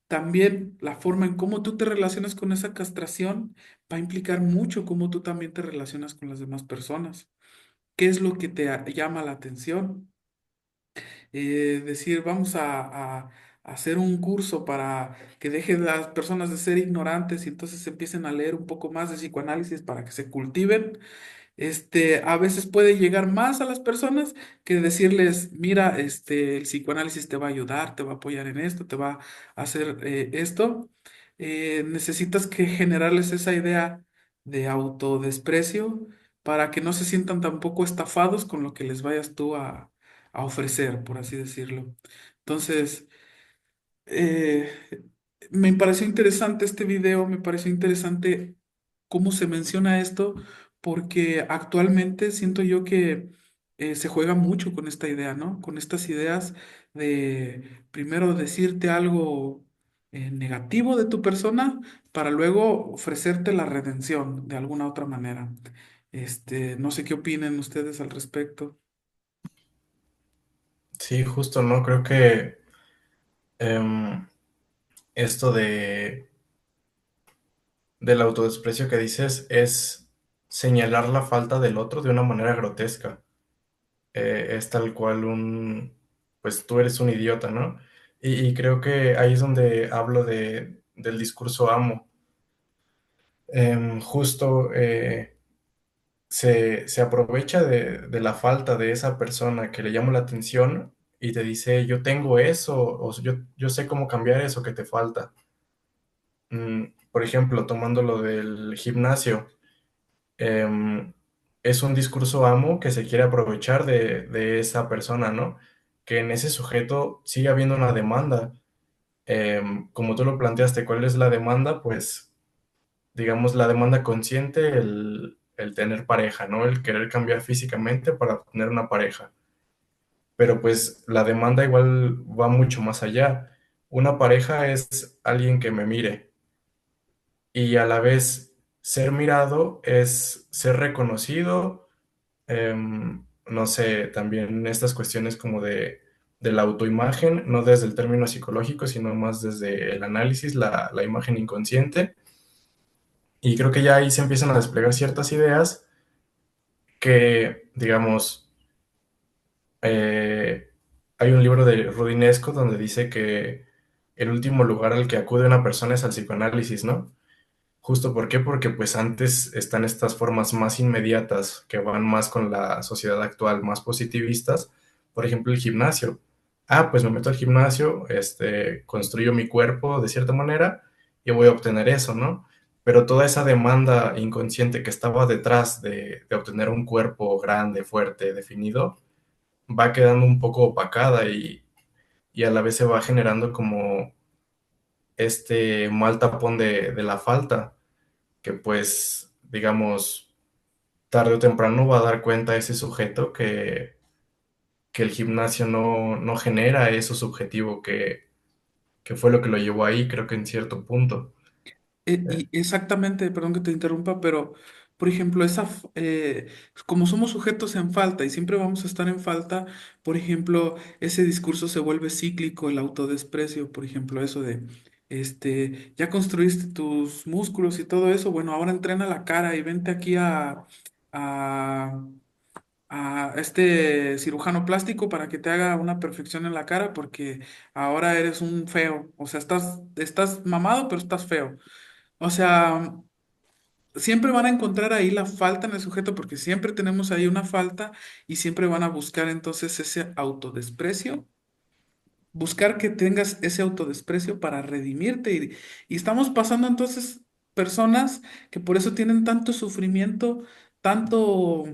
también la forma en cómo tú te relacionas con esa castración va a implicar mucho cómo tú también te relacionas con las demás personas. ¿Qué es lo que te llama la atención? Decir, vamos a hacer un curso para que dejen las personas de ser ignorantes y entonces empiecen a leer un poco más de psicoanálisis para que se cultiven, a veces puede llegar más a las personas que decirles, mira, el psicoanálisis te va a ayudar, te va a apoyar en esto, te va a hacer esto. Necesitas que generarles esa idea de autodesprecio para que no se sientan tampoco estafados con lo que les vayas tú a ofrecer, por así decirlo. Entonces, eh, me pareció interesante este video, me pareció interesante cómo se menciona esto, porque actualmente siento yo que se juega mucho con esta idea, ¿no? Con estas ideas de primero decirte algo negativo de tu persona para luego ofrecerte la redención de alguna otra manera. No sé qué opinen ustedes al respecto. Sí, justo, ¿no? Creo que em, esto del autodesprecio que dices es señalar la falta del otro de una manera grotesca. Es tal cual pues tú eres un idiota, ¿no? Y creo que ahí es donde hablo del discurso amo. Justo se aprovecha de la falta de esa persona que le llama la atención y te dice, yo tengo eso, o yo sé cómo cambiar eso que te falta. Por ejemplo, tomando lo del gimnasio, em, es un discurso amo que se quiere aprovechar de esa persona, ¿no? Que en ese sujeto sigue habiendo una demanda. Como tú lo planteaste, ¿cuál es la demanda? Pues, digamos, la demanda consciente, el tener pareja, ¿no? El querer cambiar físicamente para tener una pareja. Pero pues la demanda igual va mucho más allá. Una pareja es alguien que me mire y a la vez ser mirado es ser reconocido, no sé, también estas cuestiones como de la autoimagen, no desde el término psicológico, sino más desde el análisis, la imagen inconsciente. Y creo que ya ahí se empiezan a desplegar ciertas ideas que, digamos, eh, hay un libro de Rudinesco donde dice que el último lugar al que acude una persona es al psicoanálisis, ¿no? Justo, ¿por qué? Porque pues antes están estas formas más inmediatas que van más con la sociedad actual, más positivistas. Por ejemplo, el gimnasio. Ah, pues me meto al gimnasio, construyo mi cuerpo de cierta manera y voy a obtener eso, ¿no? Pero toda esa demanda inconsciente que estaba detrás de obtener un cuerpo grande, fuerte, definido, va quedando un poco opacada y a la vez se va generando como este mal tapón de la falta que pues, digamos, tarde o temprano va a dar cuenta ese sujeto que el gimnasio no genera eso subjetivo que fue lo que lo llevó ahí, creo que en cierto punto. Y exactamente, perdón que te interrumpa, pero por ejemplo, como somos sujetos en falta y siempre vamos a estar en falta, por ejemplo, ese discurso se vuelve cíclico, el autodesprecio, por ejemplo, eso de, ya construiste tus músculos y todo eso, bueno, ahora entrena la cara y vente aquí a este cirujano plástico para que te haga una perfección en la cara porque ahora eres un feo. O sea, estás mamado, pero estás feo. O sea, siempre van a encontrar ahí la falta en el sujeto porque siempre tenemos ahí una falta y siempre van a buscar entonces ese autodesprecio, buscar que tengas ese autodesprecio para redimirte y estamos pasando entonces personas que por eso tienen tanto sufrimiento, tanto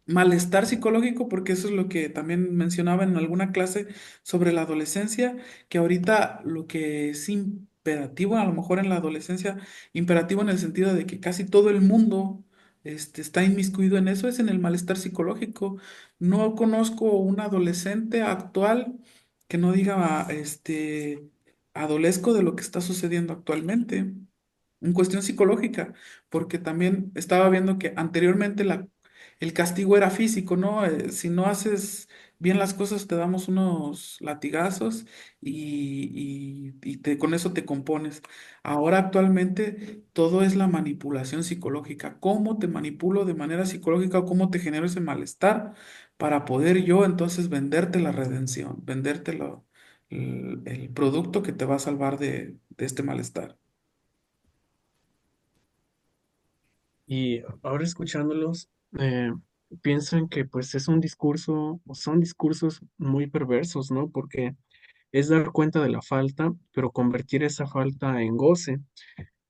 malestar psicológico, porque eso es lo que también mencionaba en alguna clase sobre la adolescencia, que ahorita lo que es imperativo, a lo mejor en la adolescencia, imperativo en el sentido de que casi todo el mundo está inmiscuido en eso, es en el malestar psicológico. No conozco un adolescente actual que no diga, adolezco de lo que está sucediendo actualmente en cuestión psicológica, porque también estaba viendo que anteriormente el castigo era físico, ¿no? Si no haces bien las cosas, te damos unos latigazos y con eso te compones. Ahora actualmente todo es la manipulación psicológica. ¿Cómo te manipulo de manera psicológica o cómo te genero ese malestar para poder yo entonces venderte la redención, venderte el producto que te va a salvar de este malestar? Y ahora escuchándolos, piensan que pues es un discurso, o son discursos muy perversos, ¿no? Porque es dar cuenta de la falta, pero convertir esa falta en goce.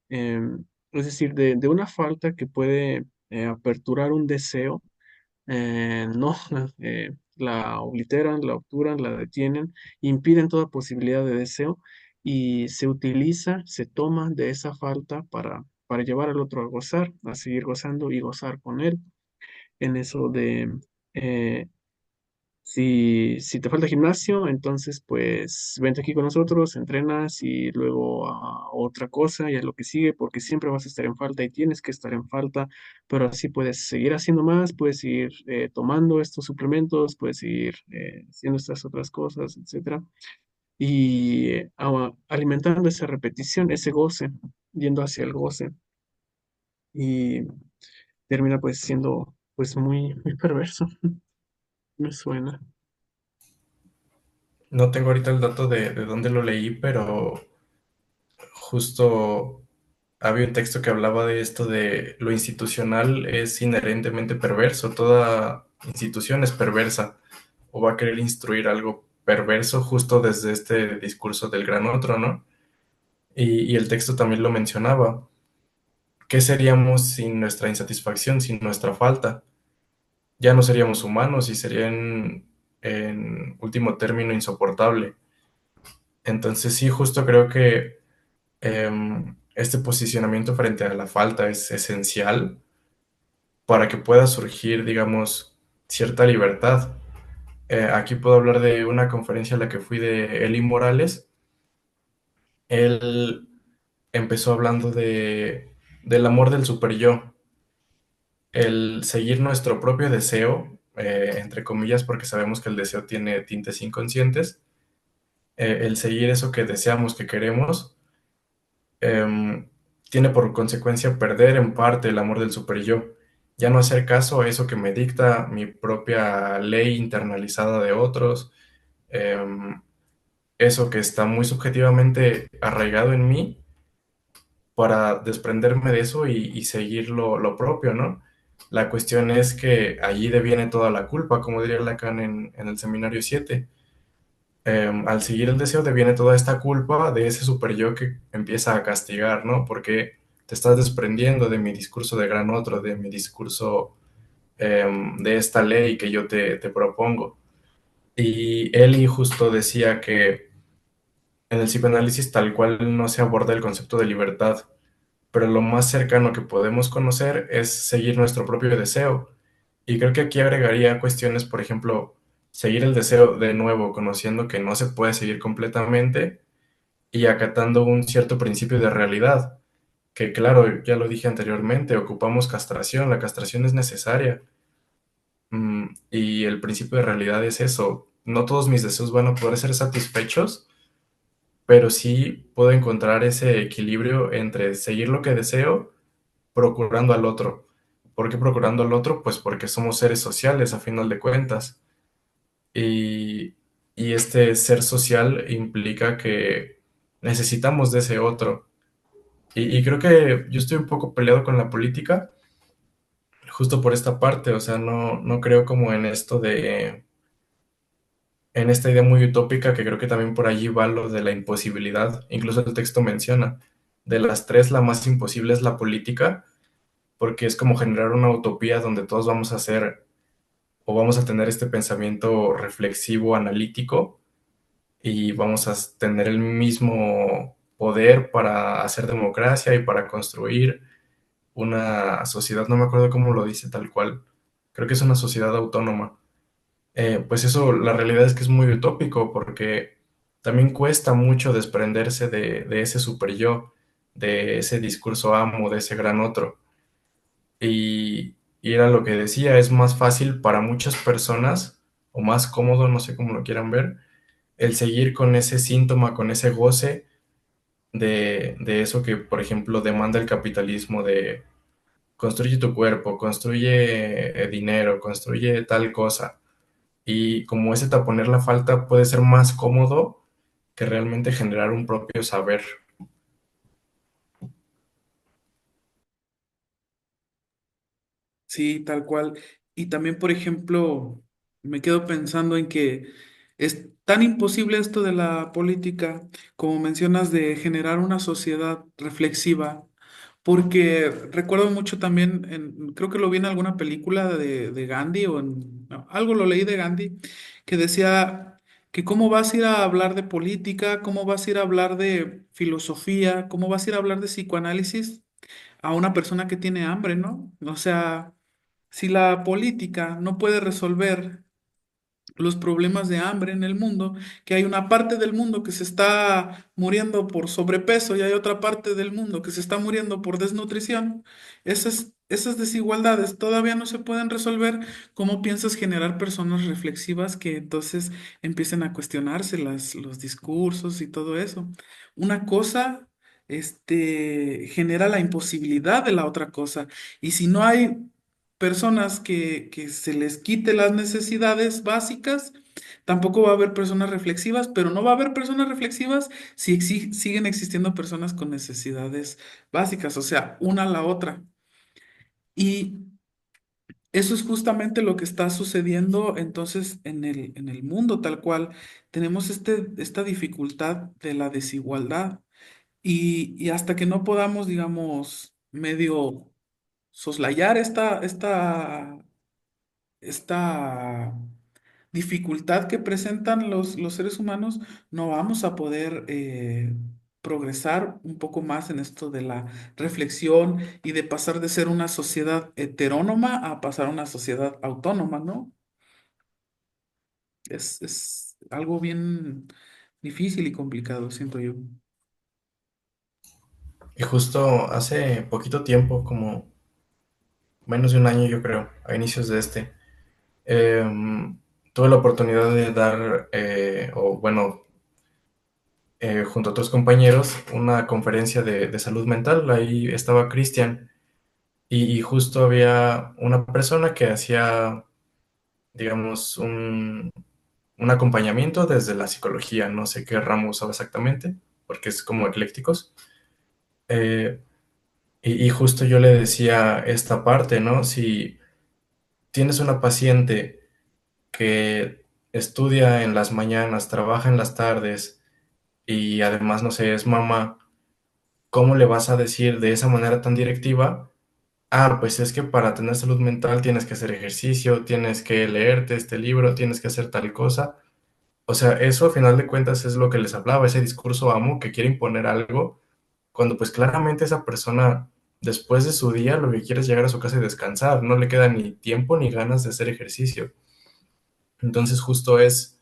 Es decir, de una falta que puede aperturar un deseo, no, la obliteran, la obturan, la detienen, impiden toda posibilidad de deseo y se utiliza, se toma de esa falta para llevar al otro a gozar, a seguir gozando y gozar con él. En eso de, eh, si te falta gimnasio, entonces pues vente aquí con nosotros, entrenas y luego a otra cosa y a lo que sigue, porque siempre vas a estar en falta y tienes que estar en falta, pero así puedes seguir haciendo más, puedes seguir tomando estos suplementos, puedes seguir haciendo estas otras cosas, etcétera. Y alimentando esa repetición, ese goce, yendo hacia el goce y termina pues siendo pues muy perverso, me suena. No tengo ahorita el dato de dónde lo leí, pero justo había un texto que hablaba de esto de lo institucional es inherentemente perverso, toda institución es perversa o va a querer instruir algo perverso justo desde este discurso del gran otro, ¿no? Y el texto también lo mencionaba. ¿Qué seríamos sin nuestra insatisfacción, sin nuestra falta? Ya no seríamos humanos y sería en último término insoportable. Entonces sí, justo creo que este posicionamiento frente a la falta es esencial para que pueda surgir, digamos, cierta libertad. Aquí puedo hablar de una conferencia a la que fui de Eli Morales. Él empezó hablando del amor del super yo, el seguir nuestro propio deseo, entre comillas, porque sabemos que el deseo tiene tintes inconscientes, el seguir eso que deseamos, que queremos, tiene por consecuencia perder en parte el amor del super yo, ya no hacer caso a eso que me dicta mi propia ley internalizada de otros, em, eso que está muy subjetivamente arraigado en mí para desprenderme de eso y seguir lo propio, ¿no? La cuestión es que allí deviene toda la culpa, como diría Lacan en el Seminario 7. Al seguir el deseo deviene toda esta culpa de ese super yo que empieza a castigar, ¿no? Porque te estás desprendiendo de mi discurso de gran otro, de mi discurso de esta ley que yo te propongo. Y Eli justo decía que en el psicoanálisis tal cual no se aborda el concepto de libertad, pero lo más cercano que podemos conocer es seguir nuestro propio deseo. Y creo que aquí agregaría cuestiones, por ejemplo, seguir el deseo de nuevo, conociendo que no se puede seguir completamente y acatando un cierto principio de realidad, que claro, ya lo dije anteriormente, ocupamos castración, la castración es necesaria. Y el principio de realidad es eso, no todos mis deseos van a poder ser satisfechos, pero sí puedo encontrar ese equilibrio entre seguir lo que deseo procurando al otro. ¿Por qué procurando al otro? Pues porque somos seres sociales a final de cuentas. Y, y este ser social implica que necesitamos de ese otro. Y creo que yo estoy un poco peleado con la política justo por esta parte, o sea, no creo como en esto de, en esta idea muy utópica que creo que también por allí va lo de la imposibilidad. Incluso el texto menciona, de las tres la más imposible es la política, porque es como generar una utopía donde todos vamos a ser o vamos a tener este pensamiento reflexivo, analítico, y vamos a tener el mismo poder para hacer democracia y para construir una sociedad, no me acuerdo cómo lo dice tal cual, creo que es una sociedad autónoma. Pues eso, la realidad es que es muy utópico porque también cuesta mucho desprenderse de ese super yo, de ese discurso amo, de ese gran otro. Y era lo que decía, es más fácil para muchas personas, o más cómodo, no sé cómo lo quieran ver, el seguir con ese síntoma, con ese goce de eso que, por ejemplo, demanda el capitalismo de construye tu cuerpo, construye dinero, construye tal cosa. Y como ese taponer la falta puede ser más cómodo que realmente generar un propio saber. Sí, tal cual. Y también, por ejemplo, me quedo pensando en que es tan imposible esto de la política, como mencionas, de generar una sociedad reflexiva, porque recuerdo mucho también, creo que lo vi en alguna película de Gandhi o en no, algo lo leí de Gandhi, que decía que cómo vas a ir a hablar de política, cómo vas a ir a hablar de filosofía, cómo vas a ir a hablar de psicoanálisis a una persona que tiene hambre, ¿no? O sea, si la política no puede resolver los problemas de hambre en el mundo, que hay una parte del mundo que se está muriendo por sobrepeso y hay otra parte del mundo que se está muriendo por desnutrición, esas desigualdades todavía no se pueden resolver. ¿Cómo piensas generar personas reflexivas que entonces empiecen a cuestionarse los discursos y todo eso? Una cosa, genera la imposibilidad de la otra cosa. Y si no hay personas que se les quite las necesidades básicas, tampoco va a haber personas reflexivas, pero no va a haber personas reflexivas si siguen existiendo personas con necesidades básicas, o sea, una a la otra. Y eso es justamente lo que está sucediendo entonces en el mundo tal cual. Tenemos esta dificultad de la desigualdad y hasta que no podamos, digamos, medio soslayar esta dificultad que presentan los seres humanos, no vamos a poder progresar un poco más en esto de la reflexión y de pasar de ser una sociedad heterónoma a pasar a una sociedad autónoma, ¿no? Es algo bien difícil y complicado, siento yo. Y justo hace poquito tiempo, como menos de un año yo creo, a inicios de tuve la oportunidad de dar, o bueno, junto a otros compañeros, una conferencia de salud mental. Ahí estaba Cristian y justo había una persona que hacía, digamos, un acompañamiento desde la psicología. No sé qué ramo usaba exactamente, porque es como eclécticos. Eh, y justo yo le decía esta parte, ¿no? Si tienes una paciente que estudia en las mañanas, trabaja en las tardes y además, no sé, es mamá, ¿cómo le vas a decir de esa manera tan directiva? Ah, pues es que para tener salud mental tienes que hacer ejercicio, tienes que leerte este libro, tienes que hacer tal cosa. O sea, eso a final de cuentas es lo que les hablaba, ese discurso amo que quiere imponer algo, cuando pues claramente esa persona después de su día lo que quiere es llegar a su casa y descansar, no le queda ni tiempo ni ganas de hacer ejercicio. Entonces justo es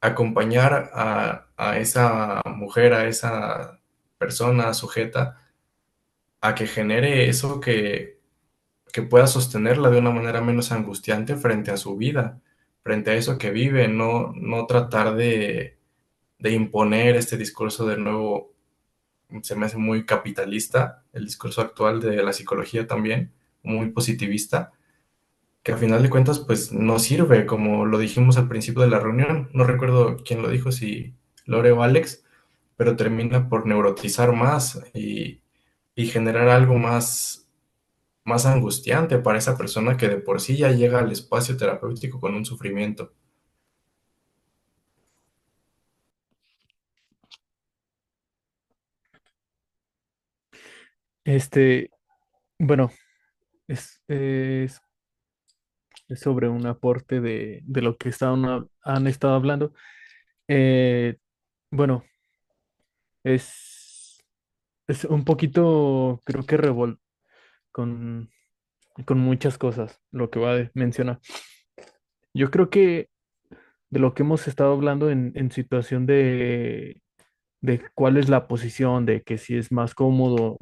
acompañar a esa mujer, a esa persona sujeta, a que genere eso que pueda sostenerla de una manera menos angustiante frente a su vida, frente a eso que vive, no tratar de imponer este discurso de nuevo. Se me hace muy capitalista el discurso actual de la psicología también, muy positivista, que a final de cuentas pues no sirve, como lo dijimos al principio de la reunión, no recuerdo quién lo dijo, si Lore o Alex, pero termina por neurotizar más y generar algo más angustiante para esa persona que de por sí ya llega al espacio terapéutico con un sufrimiento. Este, bueno, es, es, es sobre un aporte de lo que han estado hablando. Eh, bueno, es, es un poquito, creo que con, con muchas cosas lo que va a mencionar. Yo creo que de lo que hemos estado hablando en situación de cuál es la posición, de que si es más cómodo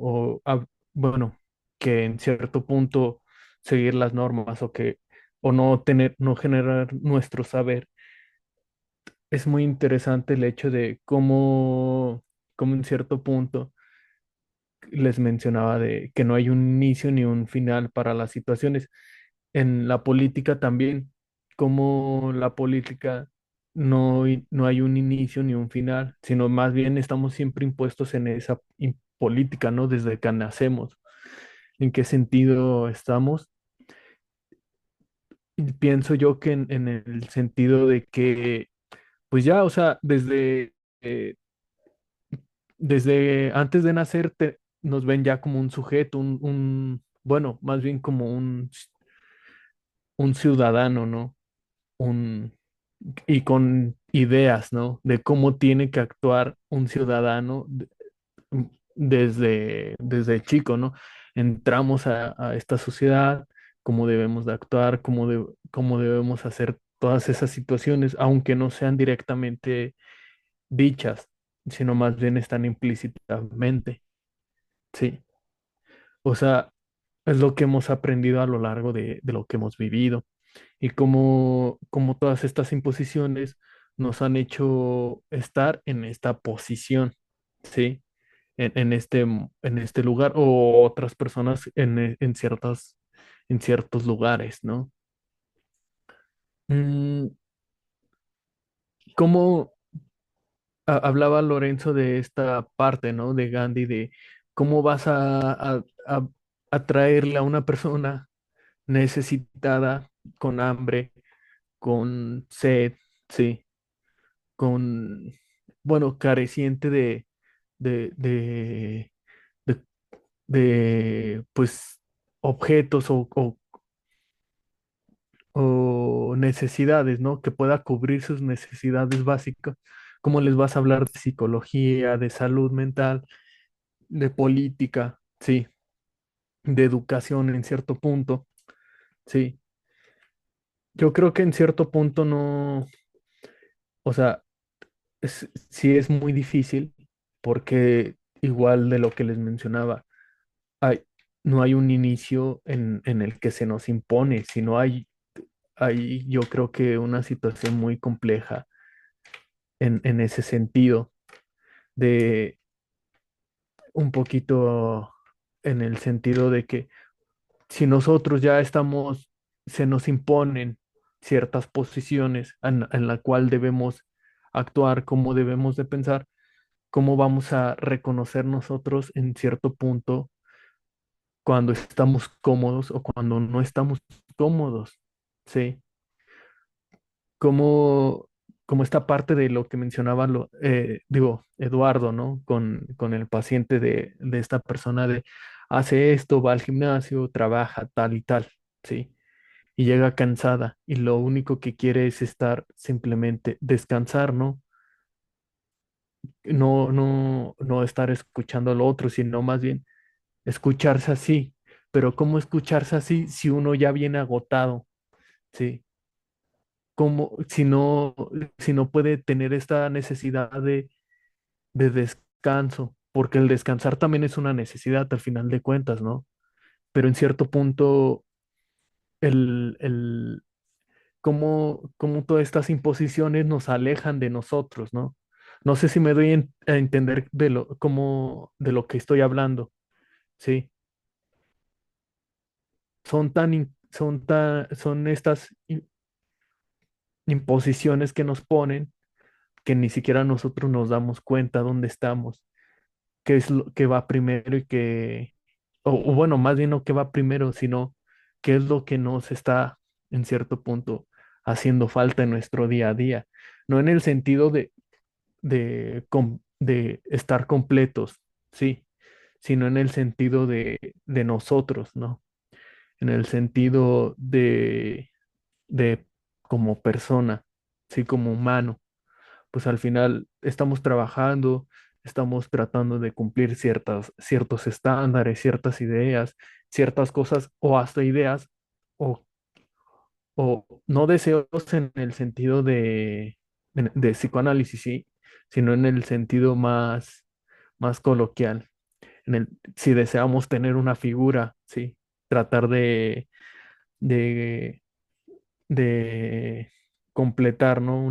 bueno, que en cierto punto seguir las normas o no generar nuestro saber. Es muy interesante el hecho de cómo en cierto punto les mencionaba de que no hay un inicio ni un final para las situaciones. En la política también, como la política no hay un inicio ni un final, sino más bien estamos siempre impuestos en esa política, ¿no? Desde que nacemos. ¿En qué sentido estamos? Y pienso yo que en el sentido de que, pues ya, o sea, eh, desde antes de nacer nos ven ya como un sujeto, bueno, más bien como un ciudadano, ¿no? Un, y con ideas, ¿no? De cómo tiene que actuar un ciudadano desde chico, ¿no? Entramos a esta sociedad, cómo debemos de actuar, cómo debemos hacer todas esas situaciones, aunque no sean directamente dichas, sino más bien están implícitamente, ¿sí? O sea, es lo que hemos aprendido a lo largo de lo que hemos vivido y cómo todas estas imposiciones nos han hecho estar en esta posición, ¿sí? En este lugar o otras personas en ciertos lugares, ¿no? Mm, ¿Cómo hablaba Lorenzo de esta parte, ¿no? De Gandhi, de cómo vas a atraerle a una persona necesitada, con hambre, con sed, ¿sí? Con, bueno, careciente de, de, de, pues, objetos o necesidades, ¿no? Que pueda cubrir sus necesidades básicas. ¿Cómo les vas a hablar de psicología, de salud mental, de política, sí, de educación en cierto punto? Sí, yo creo que en cierto punto no, o sea, sí es muy difícil porque igual de lo que les mencionaba, hay, no hay un inicio en el que se nos impone, sino hay yo creo que una situación muy compleja en ese sentido, de un poquito en el sentido de que si nosotros ya estamos, se nos imponen ciertas posiciones en la cual debemos actuar, cómo debemos de pensar, cómo vamos a reconocer nosotros en cierto punto cuando estamos cómodos o cuando no estamos cómodos, ¿sí? Como, como esta parte de lo que mencionaba, digo, Eduardo, ¿no? Con el paciente de esta persona de hace esto, va al gimnasio, trabaja tal y tal, ¿sí? Y llega cansada y lo único que quiere es estar simplemente descansar, ¿no? No estar escuchando al otro, sino más bien escucharse así. Pero ¿cómo escucharse así si uno ya viene agotado? ¿Sí? ¿Cómo, si no puede tener esta necesidad de descanso? Porque el descansar también es una necesidad al final de cuentas, ¿no? Pero en cierto punto, el cómo todas estas imposiciones nos alejan de nosotros, ¿no? No sé si me doy a entender de lo que estoy hablando, ¿sí? son estas imposiciones que nos ponen que ni siquiera nosotros nos damos cuenta dónde estamos, qué es lo que va primero y o bueno, más bien no qué va primero, sino qué es lo que nos está en cierto punto haciendo falta en nuestro día a día. No en el sentido de estar completos, sí, sino en el sentido de nosotros, ¿no? En el sentido de como persona, sí, como humano. Pues al final estamos trabajando, estamos tratando de cumplir ciertos estándares, ciertas ideas, ciertas cosas o hasta ideas o, o no deseos en el sentido de psicoanálisis, sí, sino en el sentido más coloquial. Si deseamos tener una figura, sí, tratar de, de completar, ¿no?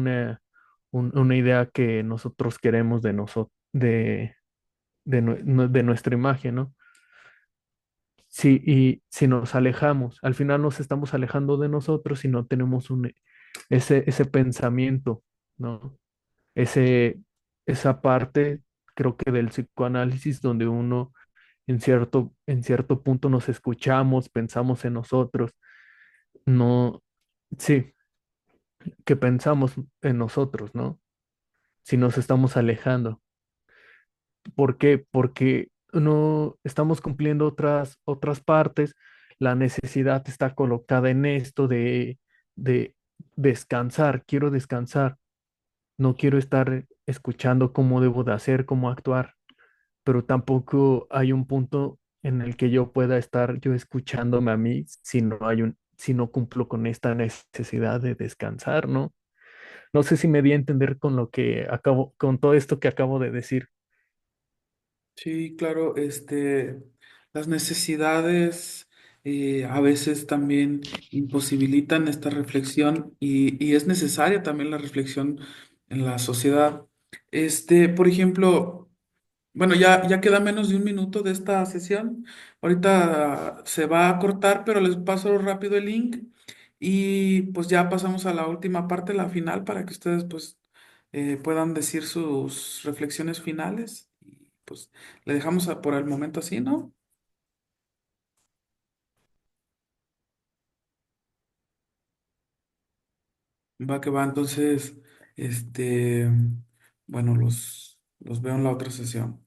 Una idea que nosotros queremos de nuestra imagen, ¿no? Sí, y si nos alejamos, al final nos estamos alejando de nosotros y no tenemos ese pensamiento, ¿no? Ese, esa parte, creo que del psicoanálisis donde uno en cierto punto nos escuchamos, pensamos en nosotros, no, sí, que pensamos en nosotros, ¿no? Si nos estamos alejando. ¿Por qué? Porque no estamos cumpliendo otras partes, la necesidad está colocada en esto de descansar, quiero descansar, no quiero estar escuchando cómo debo de hacer, cómo actuar, pero tampoco hay un punto en el que yo pueda estar yo escuchándome a mí si no cumplo con esta necesidad de descansar, ¿no? No sé si me di a entender con todo esto que acabo de decir. Sí, claro, las necesidades a veces también imposibilitan esta reflexión y es necesaria también la reflexión en la sociedad. Por ejemplo, bueno, ya queda menos de un minuto de esta sesión. Ahorita se va a cortar, pero les paso rápido el link y pues ya pasamos a la última parte, la final, para que ustedes pues puedan decir sus reflexiones finales. Y pues le dejamos por el momento así, ¿no? Va que va, entonces, bueno, los veo en la otra sesión.